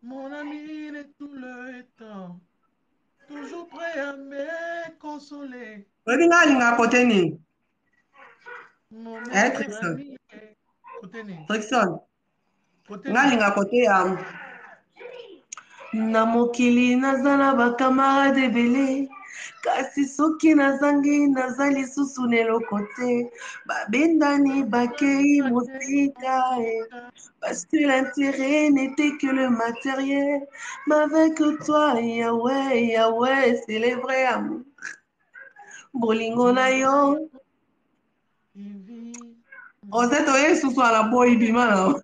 mon ami de tout le temps, toujours prêt à me consoler. Lobby nga linga côté ni. Mon Eh, meilleur Trixon. ami est côté ni. Trixon. Côté Nga ni. linga côté na mokili naza na bakamarade ebele kasi soki nazangi naza lisusu na eloko te babendani bakei mosika parce que l'intérêt n'était que le matériel mais avec toi Yahweh Yahweh c'est le vrai amour bolingo na yo Rosette oye susu ala boy bima na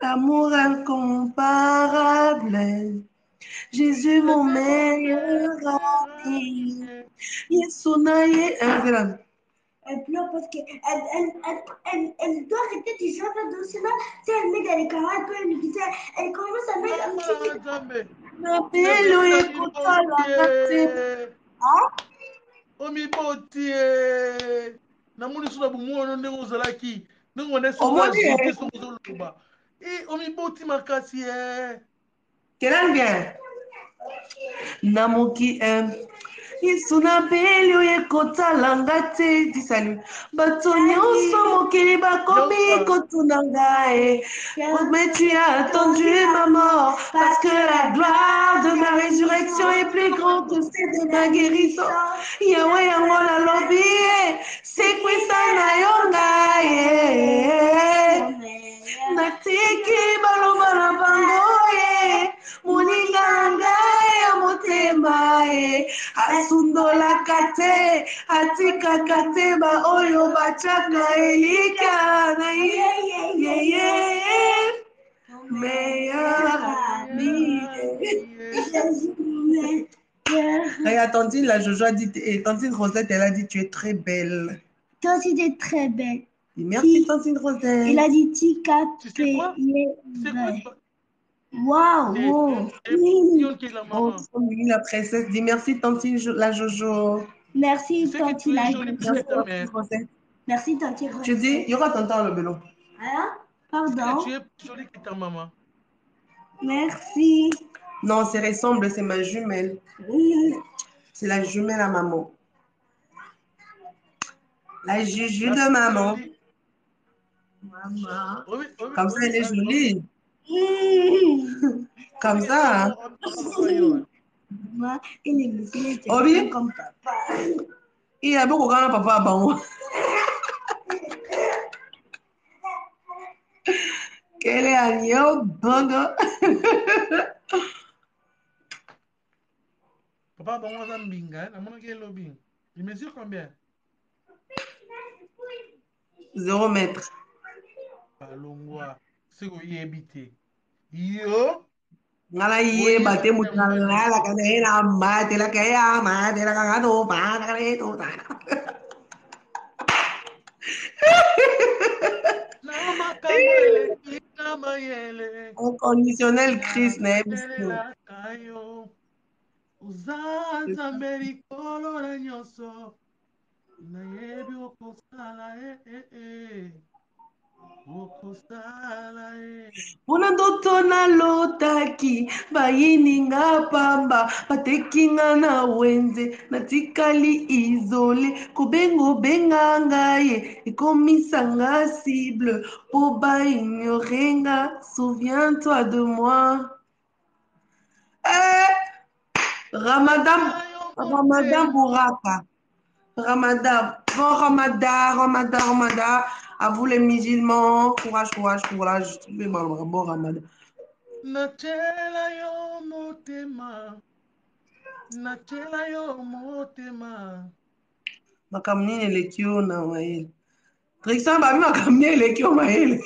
amour incomparable Jésus, mon meilleur ami. Yesunaye. Elle pleure parce qu'elle doit arrêter de chanter doucement. Si elle met dans les camarades, elle commence à mettre un petit. Napelo ekotala te. omibotie namoni so na bomono ndenge ozalaki ndenge onesi oza Omoni agite soki ozoloba omiboti makasi Kelan bien. Namoki Yesu napeli oyo ekotala nga te di salut bato nyonso mokili bakomi kotuna ngai mais tu as attendu ma mort parce que la gloire de ma résurrection est plus grande que celle de ma guérison yawe yango nalobi sekwisa na yo ngai natiki baloba na bango moninga na ngai ya motema asundolaka te atikaka te baoyo batiaka elika na ye meilleur ami. Regarde, Tantine, la Jojo a dit, et Tantine Rosette, elle a dit, tu es très belle. Toi aussi, tu es très belle. Merci, Tantine Rosette. Il a dit Tika Tu sais quoi? C'est quoi? Waouh! La princesse dit merci, Tantine la Jojo. Merci, Tantine la Jojo. Merci, Rosette. Merci, Tantine Rosette. Tu dis, il y aura Tantin le vélo. Hein? Pardon? Tu es plus jolie que ta maman. Merci. Non, c'est ressemble, c'est ma jumelle. C'est la jumelle à maman. La juju de maman. Maman. Comme ça, elle est jolie. Comme ça. Hein? Obi? Comme papa. Il y a beaucoup de papa à Bango. Quel est agneau, bongo? Papa Bango Zambinga, il mesure combien? 0 mètre. Palongwa, c'est où il habite. Yo! Ngala ye bate mutala la cadena mate la kaya mate la cagado pa la careto ta. Un conditionnel Chris n'est uzaza merikolo na nyonso nayebi okosala okosala mpona ndoto nalotaki bayininga pamba batekinga na wenze natikali izole kobenga ngai ekomisanga cible po baignorenga souviens-toi de moi Ramadan Bouraka. Ramadan. Bon Ramadan. À vous les musulmans. Courage. Bon Ramadan. Natela yo motema. Makamnini lekio na maele. Trixon ba mi makamnini lekio maele.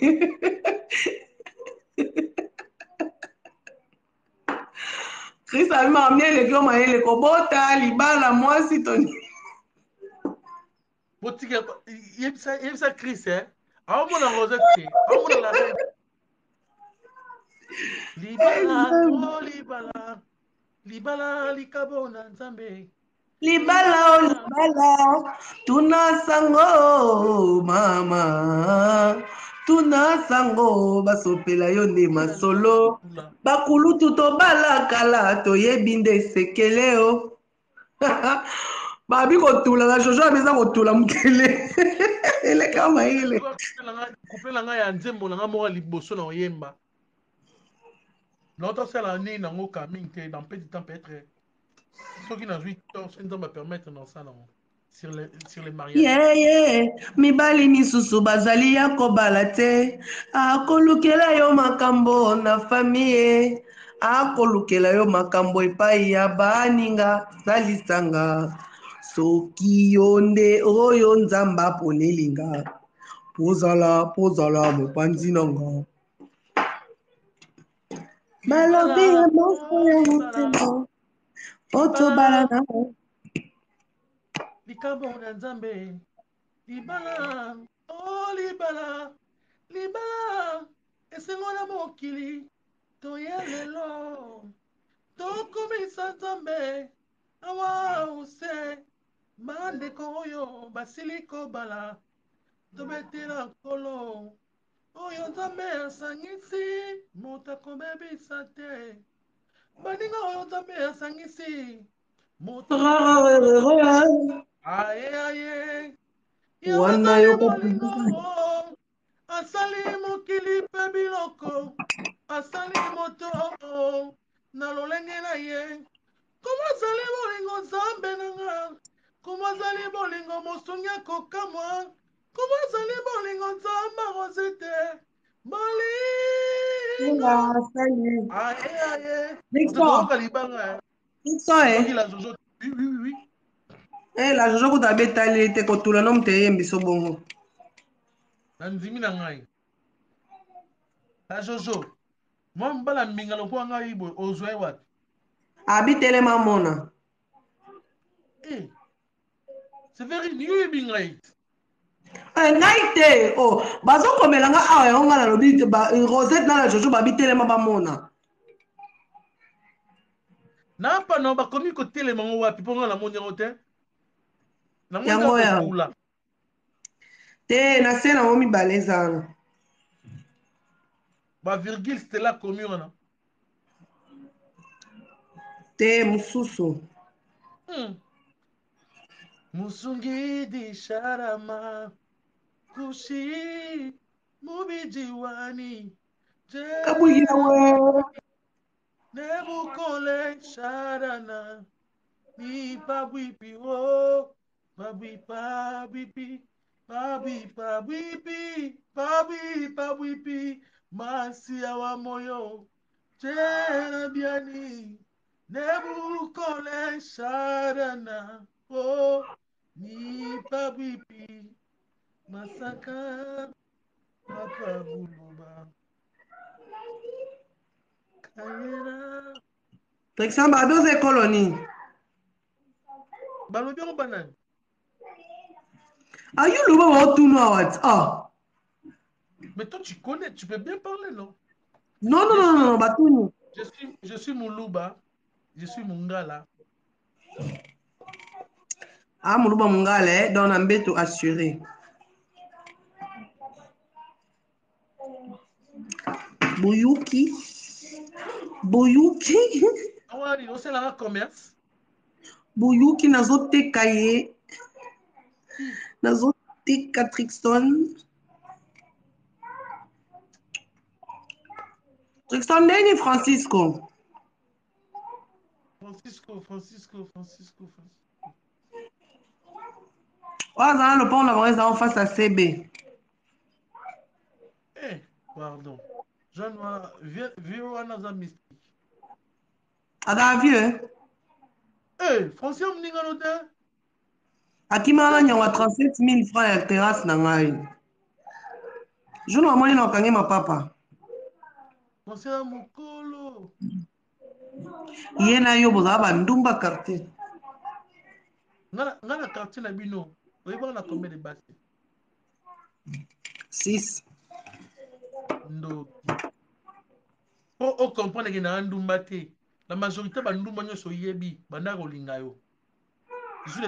Chris a amené les gars maele kobota libala mwasi toni. Botika yebisa Chris aomona Rosette, aomona la reine. Libala, oh libala, libala likabona nzambe. Libala o libala, tuna sango mama, tuna sango basopela yo nde masolo, bakulutu tobala kala toyebi nde esekele o. Babi kotula na Jojo abeza kotula mukele. Eleka mayele. Couple la nga ya nzembo na nga moko liboso na oyemba. L'autre c'est la nuit nango kaming te dans petit temps peut-être. Soki na 8 ans, ça nous va permettre dans ça non sur les mariages. Yeah, mibali misusu bazali ya kobala te. Akolukela yo makambo na famille. Akolukela yo makambo epai ya baninga salisanga. Soki yo nde oyo nzamba aponelinga. Pozala mopanzi nanga. Balobi ya moso ya motema. Otobala na likambo na nzambe libala oh libala libala esengo na mokili toye lelo tokomisa nzambe awa use bandeko oyo basili kobala tobetela nkolo oyo nzambe asangisi moto akobebisa te baninga oyo nzambe asangisi moto aye wana yawazali yo bolingo asali mokili mpe biloko asali moto na lolenge na ye koma azali bolingo nzambe nanga koma azali bolingo mosungi akokamwa koma azali bolingo nzambe aroze te bolingo aye ototokoka libanga otoki la jojo oui la Jojo kuta betali te kotula no mute yembiso bongo. na ndimi na ngai la jojo mwa mbala mbinga lokuwa ngai boye ozwa ye wapi Abitelema mona. c'est vrai ni oyebi ngai Ngai te bazokomela nga awa yango nga nalobi Rosette na la Jojo babitelema bamona. na pano bakomi kotelema ngo wapi mpo nga namoni yango te namoni Yango kaka ya kotula te na se nango mibale ezana bavirgule stela komi wana te mosusu musungidi sharama kushi mubijiwani kabwikila we nebukole sharana ni babwipi o babwipi masia wa moyo tena biani nebukole sharana o ni babwipi masaka papa buluba kayera Trixan badoze koloni balobi yango banani ayuluba baotunu awati mais toi tu connais tu peux bien parler non non batunu je suis Muluba je suis Mungala muluba mungale donc na mbeto assuré boyuki awani oselanga commerce boyuki nazoteka ye nazoteka Trixon ndeni Francisco oazala lopango na bango ezala face à CB pardon jean wana vieux wana aza mystique azala vieux francien moningano te akimaka na nyango ya 37 000 francs ya terrasse na ngai jour amoni na okangi mapapa francien ya mokolo ye na yo bozala bandumba quartier nga na quartier na bino oyebaka na combien de basi 6. Ndoki. Po o comprendre que na ndumba te. La majorité ba ndumba nyoso yebi banda kolinga yo. Je suis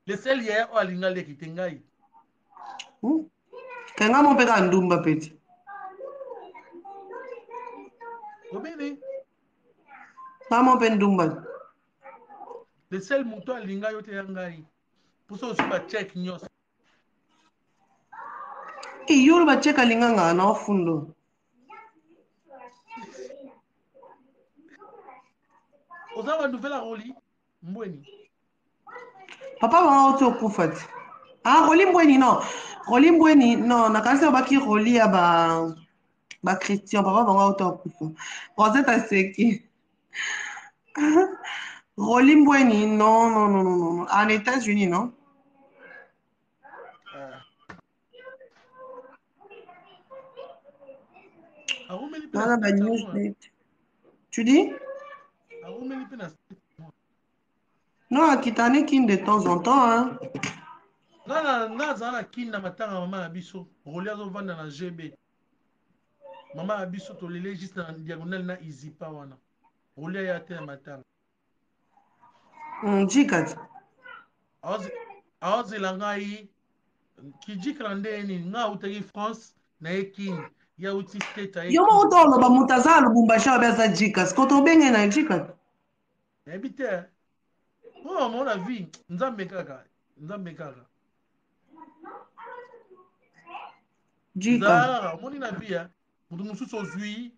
le seul hier o alinga le kitengai. Kenga mo peka ndumba peti. Obene. Maman pe ndumba. Le seul muto alinga yo te yangai. Pour ça aussi ba check nyos. Iyolo ba check alinga nga na ofundo. Oza ba nouvelle roli mbweni. Papa va auto kufati. Ah, Roli Mbweni, non. Roli Mbweni, non. Nakasi obaki Roli ya ba Christian. Papa va auto kufa. Rosette Aseki. Roli Mbweni, non, non, non, non, non. En États-Unis, non. Arumeli pe na Nana ba state news moi. net. Tu dis? Arumeli pe na state moi. Non, Akitane kin de temps en temps, hein. Nga zana kinda matanga mama abiso. Roli azo vanda na GB. Mama abiso to lele juste na diagonale na Izipa wana. Roli ya te matanga. Jikat. Aozela ngai kijikala ndeni nga utaki France na ekini ya uti state ya Yo mo ekini. uto lo ba mutaza Lubumbashi obeza Jikat. Koto benge na Jikat. Ebite. Oh, mon avis, nzambe kaka. Jikat. Zara, mon na vie, mutu mususu ozwi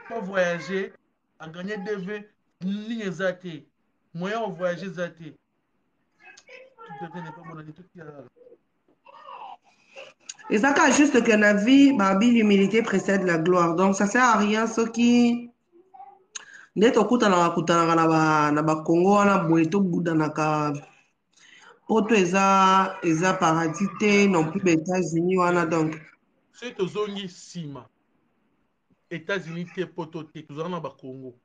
pour voyager, a gagné DV, ligne ezate. Moyen de voyager zate. Tout devient n'est pas bon année tout Et ça, quand juste que la vie, l'humilité précède la gloire. Donc, ça sert à rien, ceux qui. Nde tokutanaka na bakongo wana boye tobudanaka poto eza paradis te non plus baétats-unis wana donc c'est tozongi sima. États-Unis te poto te tozala na bakongo.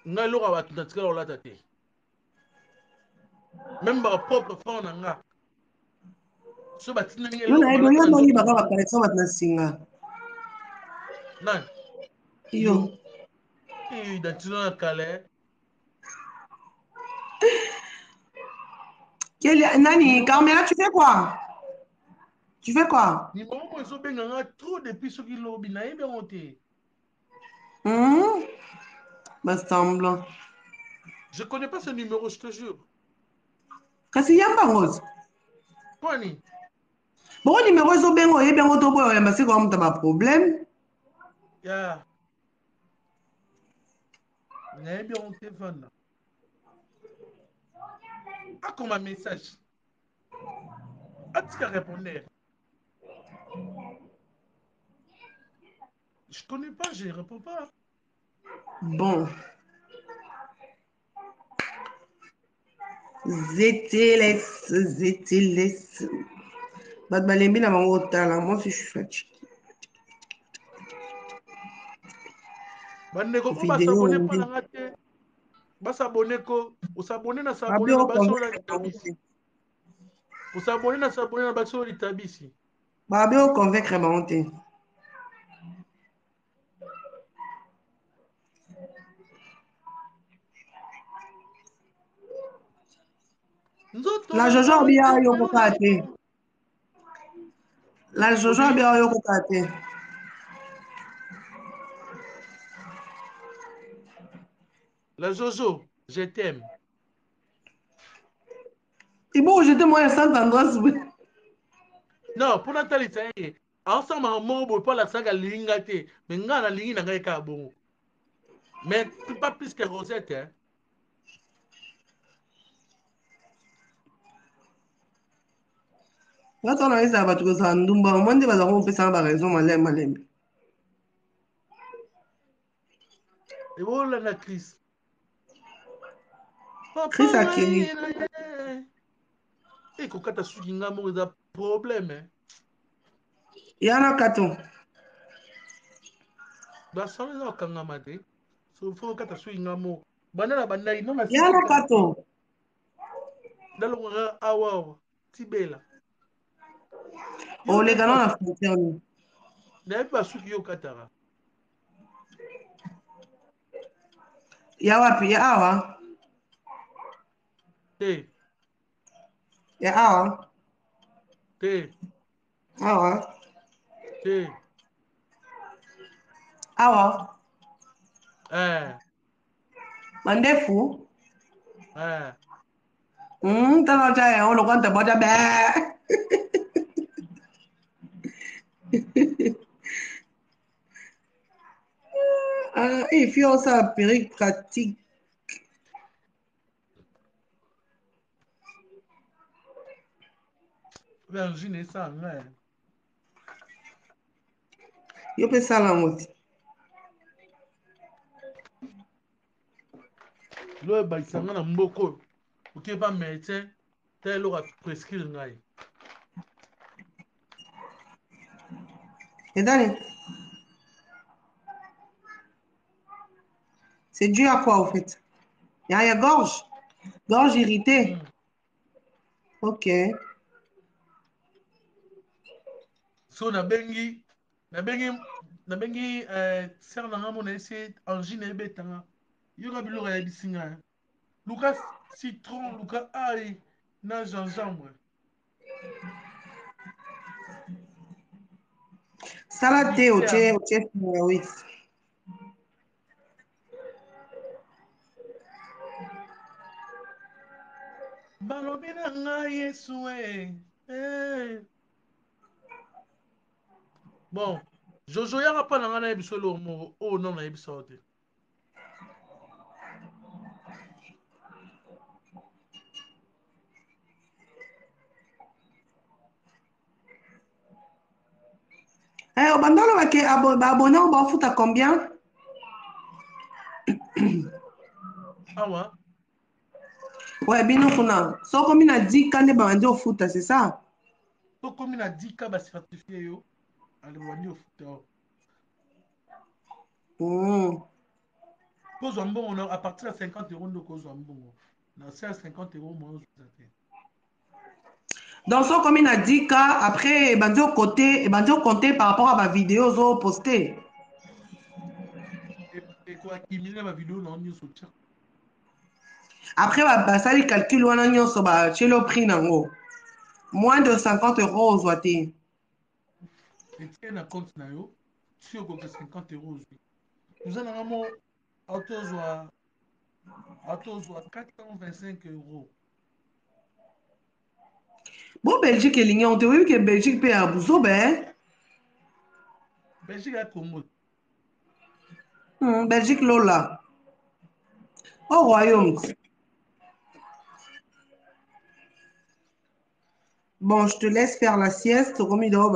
Ngai loka bato na tikala olata te. Même ba propre frère na nga. So batina ngai yo na loka yebi balata na oyeba nzoto. oyibaka bacollection bato na singa Nan. yo Et dans na kale. Nani Carmela, tu fais quoi Ni maman zo benga nga trop depuis ce qui lobi na yebe monté. Bah semblant Je connais pas ce numéro, je te jure. kasi yamba ngozi Kwani? boko numéro ezobenga oyebi yango to boye oyamba sika wamuta baproblème Ya. Na yebe monté vanda. A comme un message. A-t-il répondre? Je connais pas, je réponds pas. bon zeteles bato balembi na bango otala moi si je suis fatigué Bandeko po ba vidéo s'abonner pa onde na nga te. Ba s'abonner ko, o s'abonner na babi s'abonner na ba so la oconvaincre bango litabisi. te O s'abonner na ba so litabisi. babi oconvaincre bango te Nzoto la na jojo ngai abi awa tokelo yokoka te lelo. la jojo abi awa yokoka te La Jojo, je t'aime. ibo jete moi ya saint andras Non, pour Nathalie, ça y est. Ensemble, en mot, pour la saga lingate. Mais nga na lingi na ngai ka bon. Mais pas plus que Rosette, hein. ngati wana ezala bato kozala ndumba omoi nde bazala komopesanga baraison malembe Et voilà la Chris. Papa Chris akei ngai na ye. Et kokata suki nga mo eza problème, hein. yana kato Ba sala eza okangama te. So faut kata suki nga mo. Bana na bandai no na sisi yana kaka. kato Dalonga awa tibela. Oh, les gars, on a frontière. nayebi basuki yo kataka Ya wapi? Ya awa? te Ya awa? te Awa? te Awa? eh Mandefu? eh Tano cha on lo kwanta boja be. Ah, il faut ça péripratique. vergine esa nga Yo pe sala moti. lo ebakisa nga na mboka oyo okeba médecin ta eloko aprescrire ngai Et d'aller. C'est dû à quoi, au fait? Il y a gorge. Gorge irritée. Ok. so nabengi sere na nga mona esi angine ebetanga yoka biloko ayebisi nga luka citron luka ai na gingembre Salade, bitter oui. balobi na ngai yesu bon jojo yaka mpa na ngai nayebi so eloko moko oyo nano nayebisa yo te Eh, au bandolo, abonné, on va foutre à combien? awa Ouais, bino kuna. So, comme il a dit, quand il a au foot, c'est ça? tokomi na 10 bacertifie yo ale babandi ofuta yo kozwa mbongo na à partir ya 50 € nde kozwa mbongo na se ya 50 € mo ozwa te Donc, so, comme il a dit, après, au côté par rapport à ma vidéo, zo posté. ekoakimile bavideo na nyonso tia Après, ça, les calculs, on a chez le prix, nango. Moins de 50 € aux ouatés. etie na compte na yo si okoki 50 € ozwi toza nanga mo atozwa 425 €. Bon, Belgique, il on te dit que Belgique paye à Bouzo, ben. belgique ya congo Belgique, Lola. Au Royaume. Bon, je te laisse faire la sieste. Comme il doit,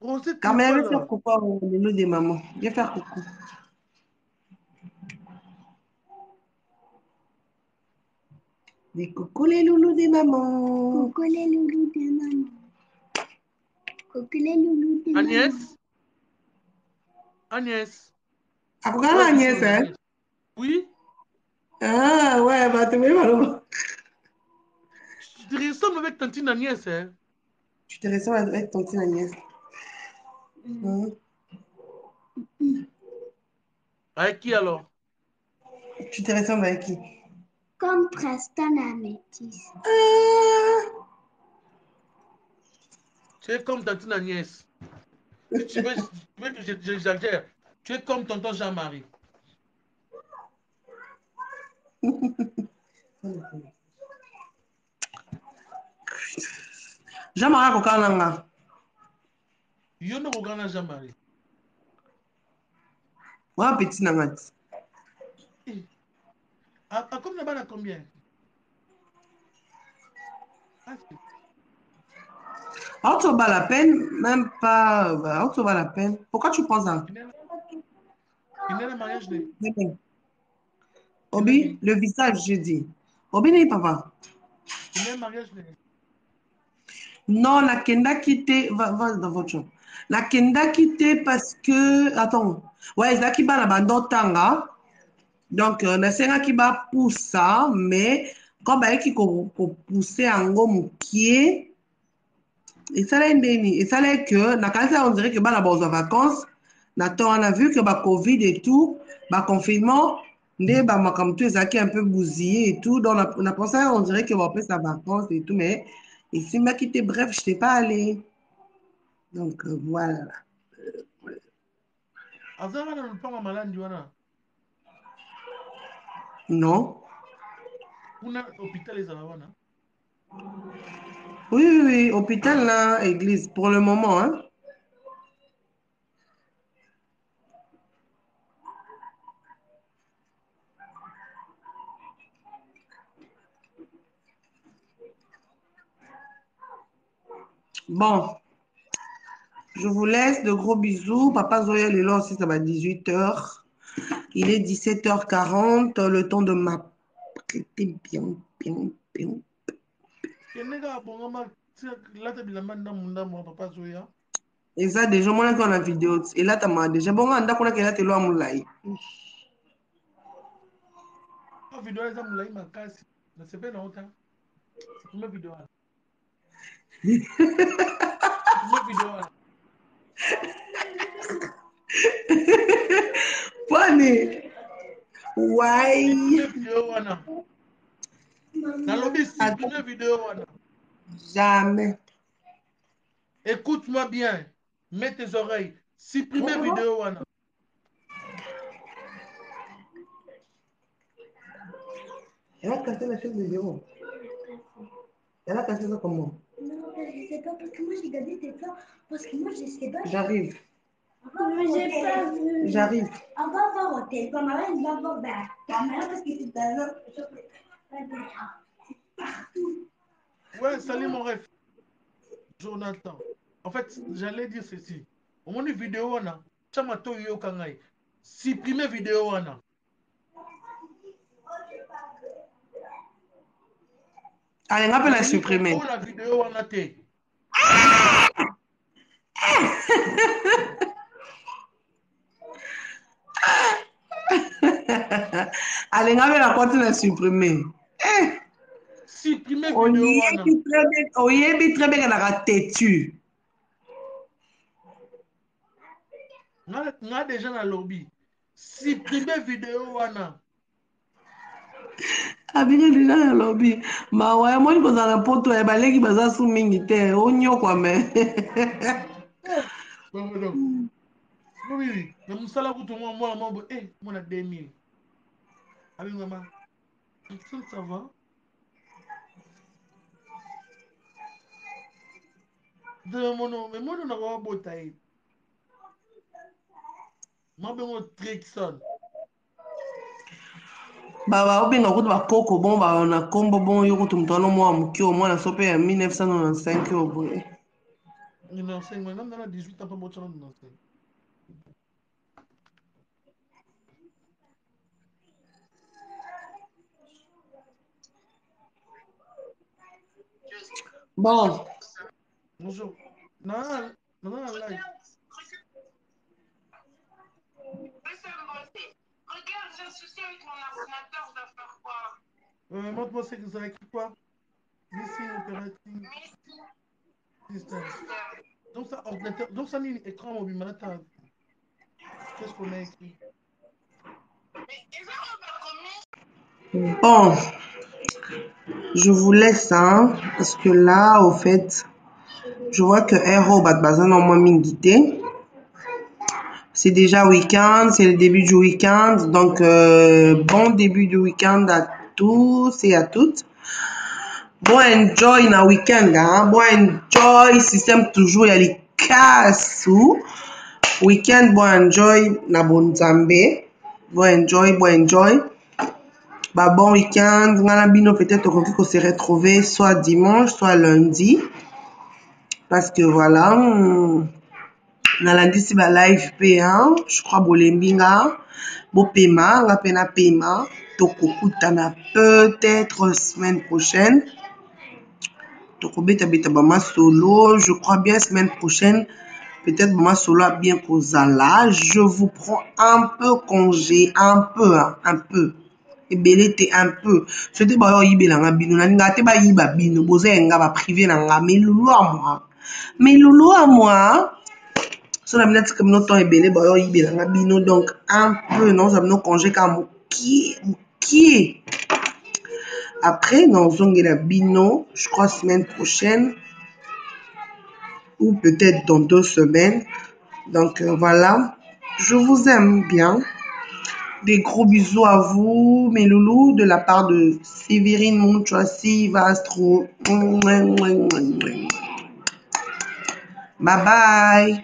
rosé Carmen, viens kulbala faire coucou à le loup des mamans. Viens faire coucou. Dis coucou les loulous des mamans. Coucou les loulous de maman. Coucou les loulous de maman. Agnès Ah, coucou à Agnès, hein? oui Ah, ouais, bah, tu m'as tu te ressembles avec tantine Agnès hein? Tu te ressembles avec ton petit Agnès. Avec qui alors? Tu te ressembles avec qui? Comme Preston Améthyste. Ah, Tu es comme tantine Agnès. Si tu veux que j'exagère, tu es comme tonton Jean-Marie. Jean-Marie Kokalanga. Yo no kogana Jean-Marie. Ouais, petit Nangat. Comme là-bas, combien? Alors, tu vas la peine, même pas. Alors, tu vas la peine. Pourquoi tu penses ça? Il n'est le mariage de. Obi, le visage, je dis. Obi n'est papa. Il n'est le mariage de. Non, la Kenda quitté. Va dans votre chambre. La Kenda quitté parce que. Attends. Ouais, Zaki ba la bando tanga. Donc, na senga qui ba pour ça, mais Quand bayaki ko pousser ango mukie, et ça là ndeni, et ça là que na kanisa on dirait que bana bazwa vacances, na temps on a vu que ba Covid et tout, ba confinement, nde ba makamto ezaki un peu bousillé et tout, donc on a pensé on dirait que va passer sa vacances et tout, mais ici m'a quitté, bref, je n'étais pas allée. Donc voilà. Azara na lupango malandi wana. Non. Kuna hôpital ezala wana. Oui, oui, oui, hôpital là, église, pour le moment, hein. Bon, je vous laisse, de gros bisous. Papa Zoya Lelo aussi, ça va 18h. Il est 17h40, le temps de m'apprêter bien, bien, bien. Kenega bongama lata bilamba ndamunda mo papa Zoya. Et ça, déjà, moi, on a la vidéo. Et là, tu m'as déjà, bon, on a qu'elle a été loin, moulay. La vidéo eza mulai makasi. Na sepe na ota. C'est combien vidéo là? Combien vidéo là? Funny. Why? Supprimer vidéo wana. Na lobby supprimer vidéo wana. Jamais. Écoute-moi bien. Mets tes oreilles. Supprimer vidéo wana. Elle a cassé la chaise de zéro. Elle a cassé ça comment? Non, je sais pas, parce que moi j'ai gardé tes plans, parce que moi je sais pas. J'arrive. Mais j'ai pas vu. J'arrive. On va voir au tel, comme on va voir la caméra, parce que c'est dans l'autre. Partout. Ouais, salut mon ref. Jonathan. En fait, j'allais dire ceci. Au moins, une vidéo wana. Chamato yo kangai. Supprimer vidéo wana. Allez, on va la supprimer. Oh, la vidéo wana te. Allez, on va la continuer à supprimer. Supprimer vidéo wana. Oyebi très bien qu'elle a têtu. Nga déjà na lobby. Supprimer vidéo wana. Abika déjà na lobby. Ma ouais, moi, je pose à la poto, et balé qui baza sous mingité. Onyo quoi, mais. Pardon. Oui, mais musala kutu moi, mon a 2000. Avec maman. Ça va? Mais moi, on a pas beau taille. Moi, ben, mon Trixon. Bah, obenga kutu ba koko bon, bah, on a combo bon, yo kutu mtono mwa mkio, mwa na sope ya 1995 yo boy. Il a 5 maintenant, dans 18 ans, pas beau challenge dans 5. Bon. Bonjour. Non, live. Regarde, j'ai un souci avec mon ordinateur, je dois faire quoi? Montre-moi c'est que ça écrit quoi? Missing operating system. Donc ça, ordinateur, donc ça, n'est écran mobile, maintenant, qu'est-ce qu'on a écrit? Bon. Je vous laisse, hein, parce que là, au fait, je vois que Hero bat bazan au moins mingité. C'est déjà week-end, c'est le début du week-end, donc bon début du week-end à tous et à toutes. Bon enjoy na week-end, hein, bon enjoy, système toujours il y a les cassous. Week-end, bon enjoy na bonzambe, bon enjoy. Bah bon week-end, ngana bino peut-être qu'on se retrouver soit dimanche, soit lundi. Parce que voilà, na lundi si ba live P1, je crois bolembinga, bo paiement, nga pena paiement, tokokutana peut-être semaine prochaine. Tokobeta beta bama solo, je crois bien semaine prochaine. Peut-être bama solo a bien kozala. Je vous prends un peu congé, un peu. ebele te un peu soki bayo yibelanga bino nalinga te bayiba bino bozenga ba privé nanga mais lulu à moi so na bina tika bino temps ebele bayo yibelanga bino donc un peu non ça bino congé ka mokie après nazongela bino je crois semaine prochaine ou peut-être dans 2 semaines. Donc voilà, je vous aime bien. Des gros bisous à vous, mes loulous, de la part de Séverine Monchoissi Vastro. Bye bye.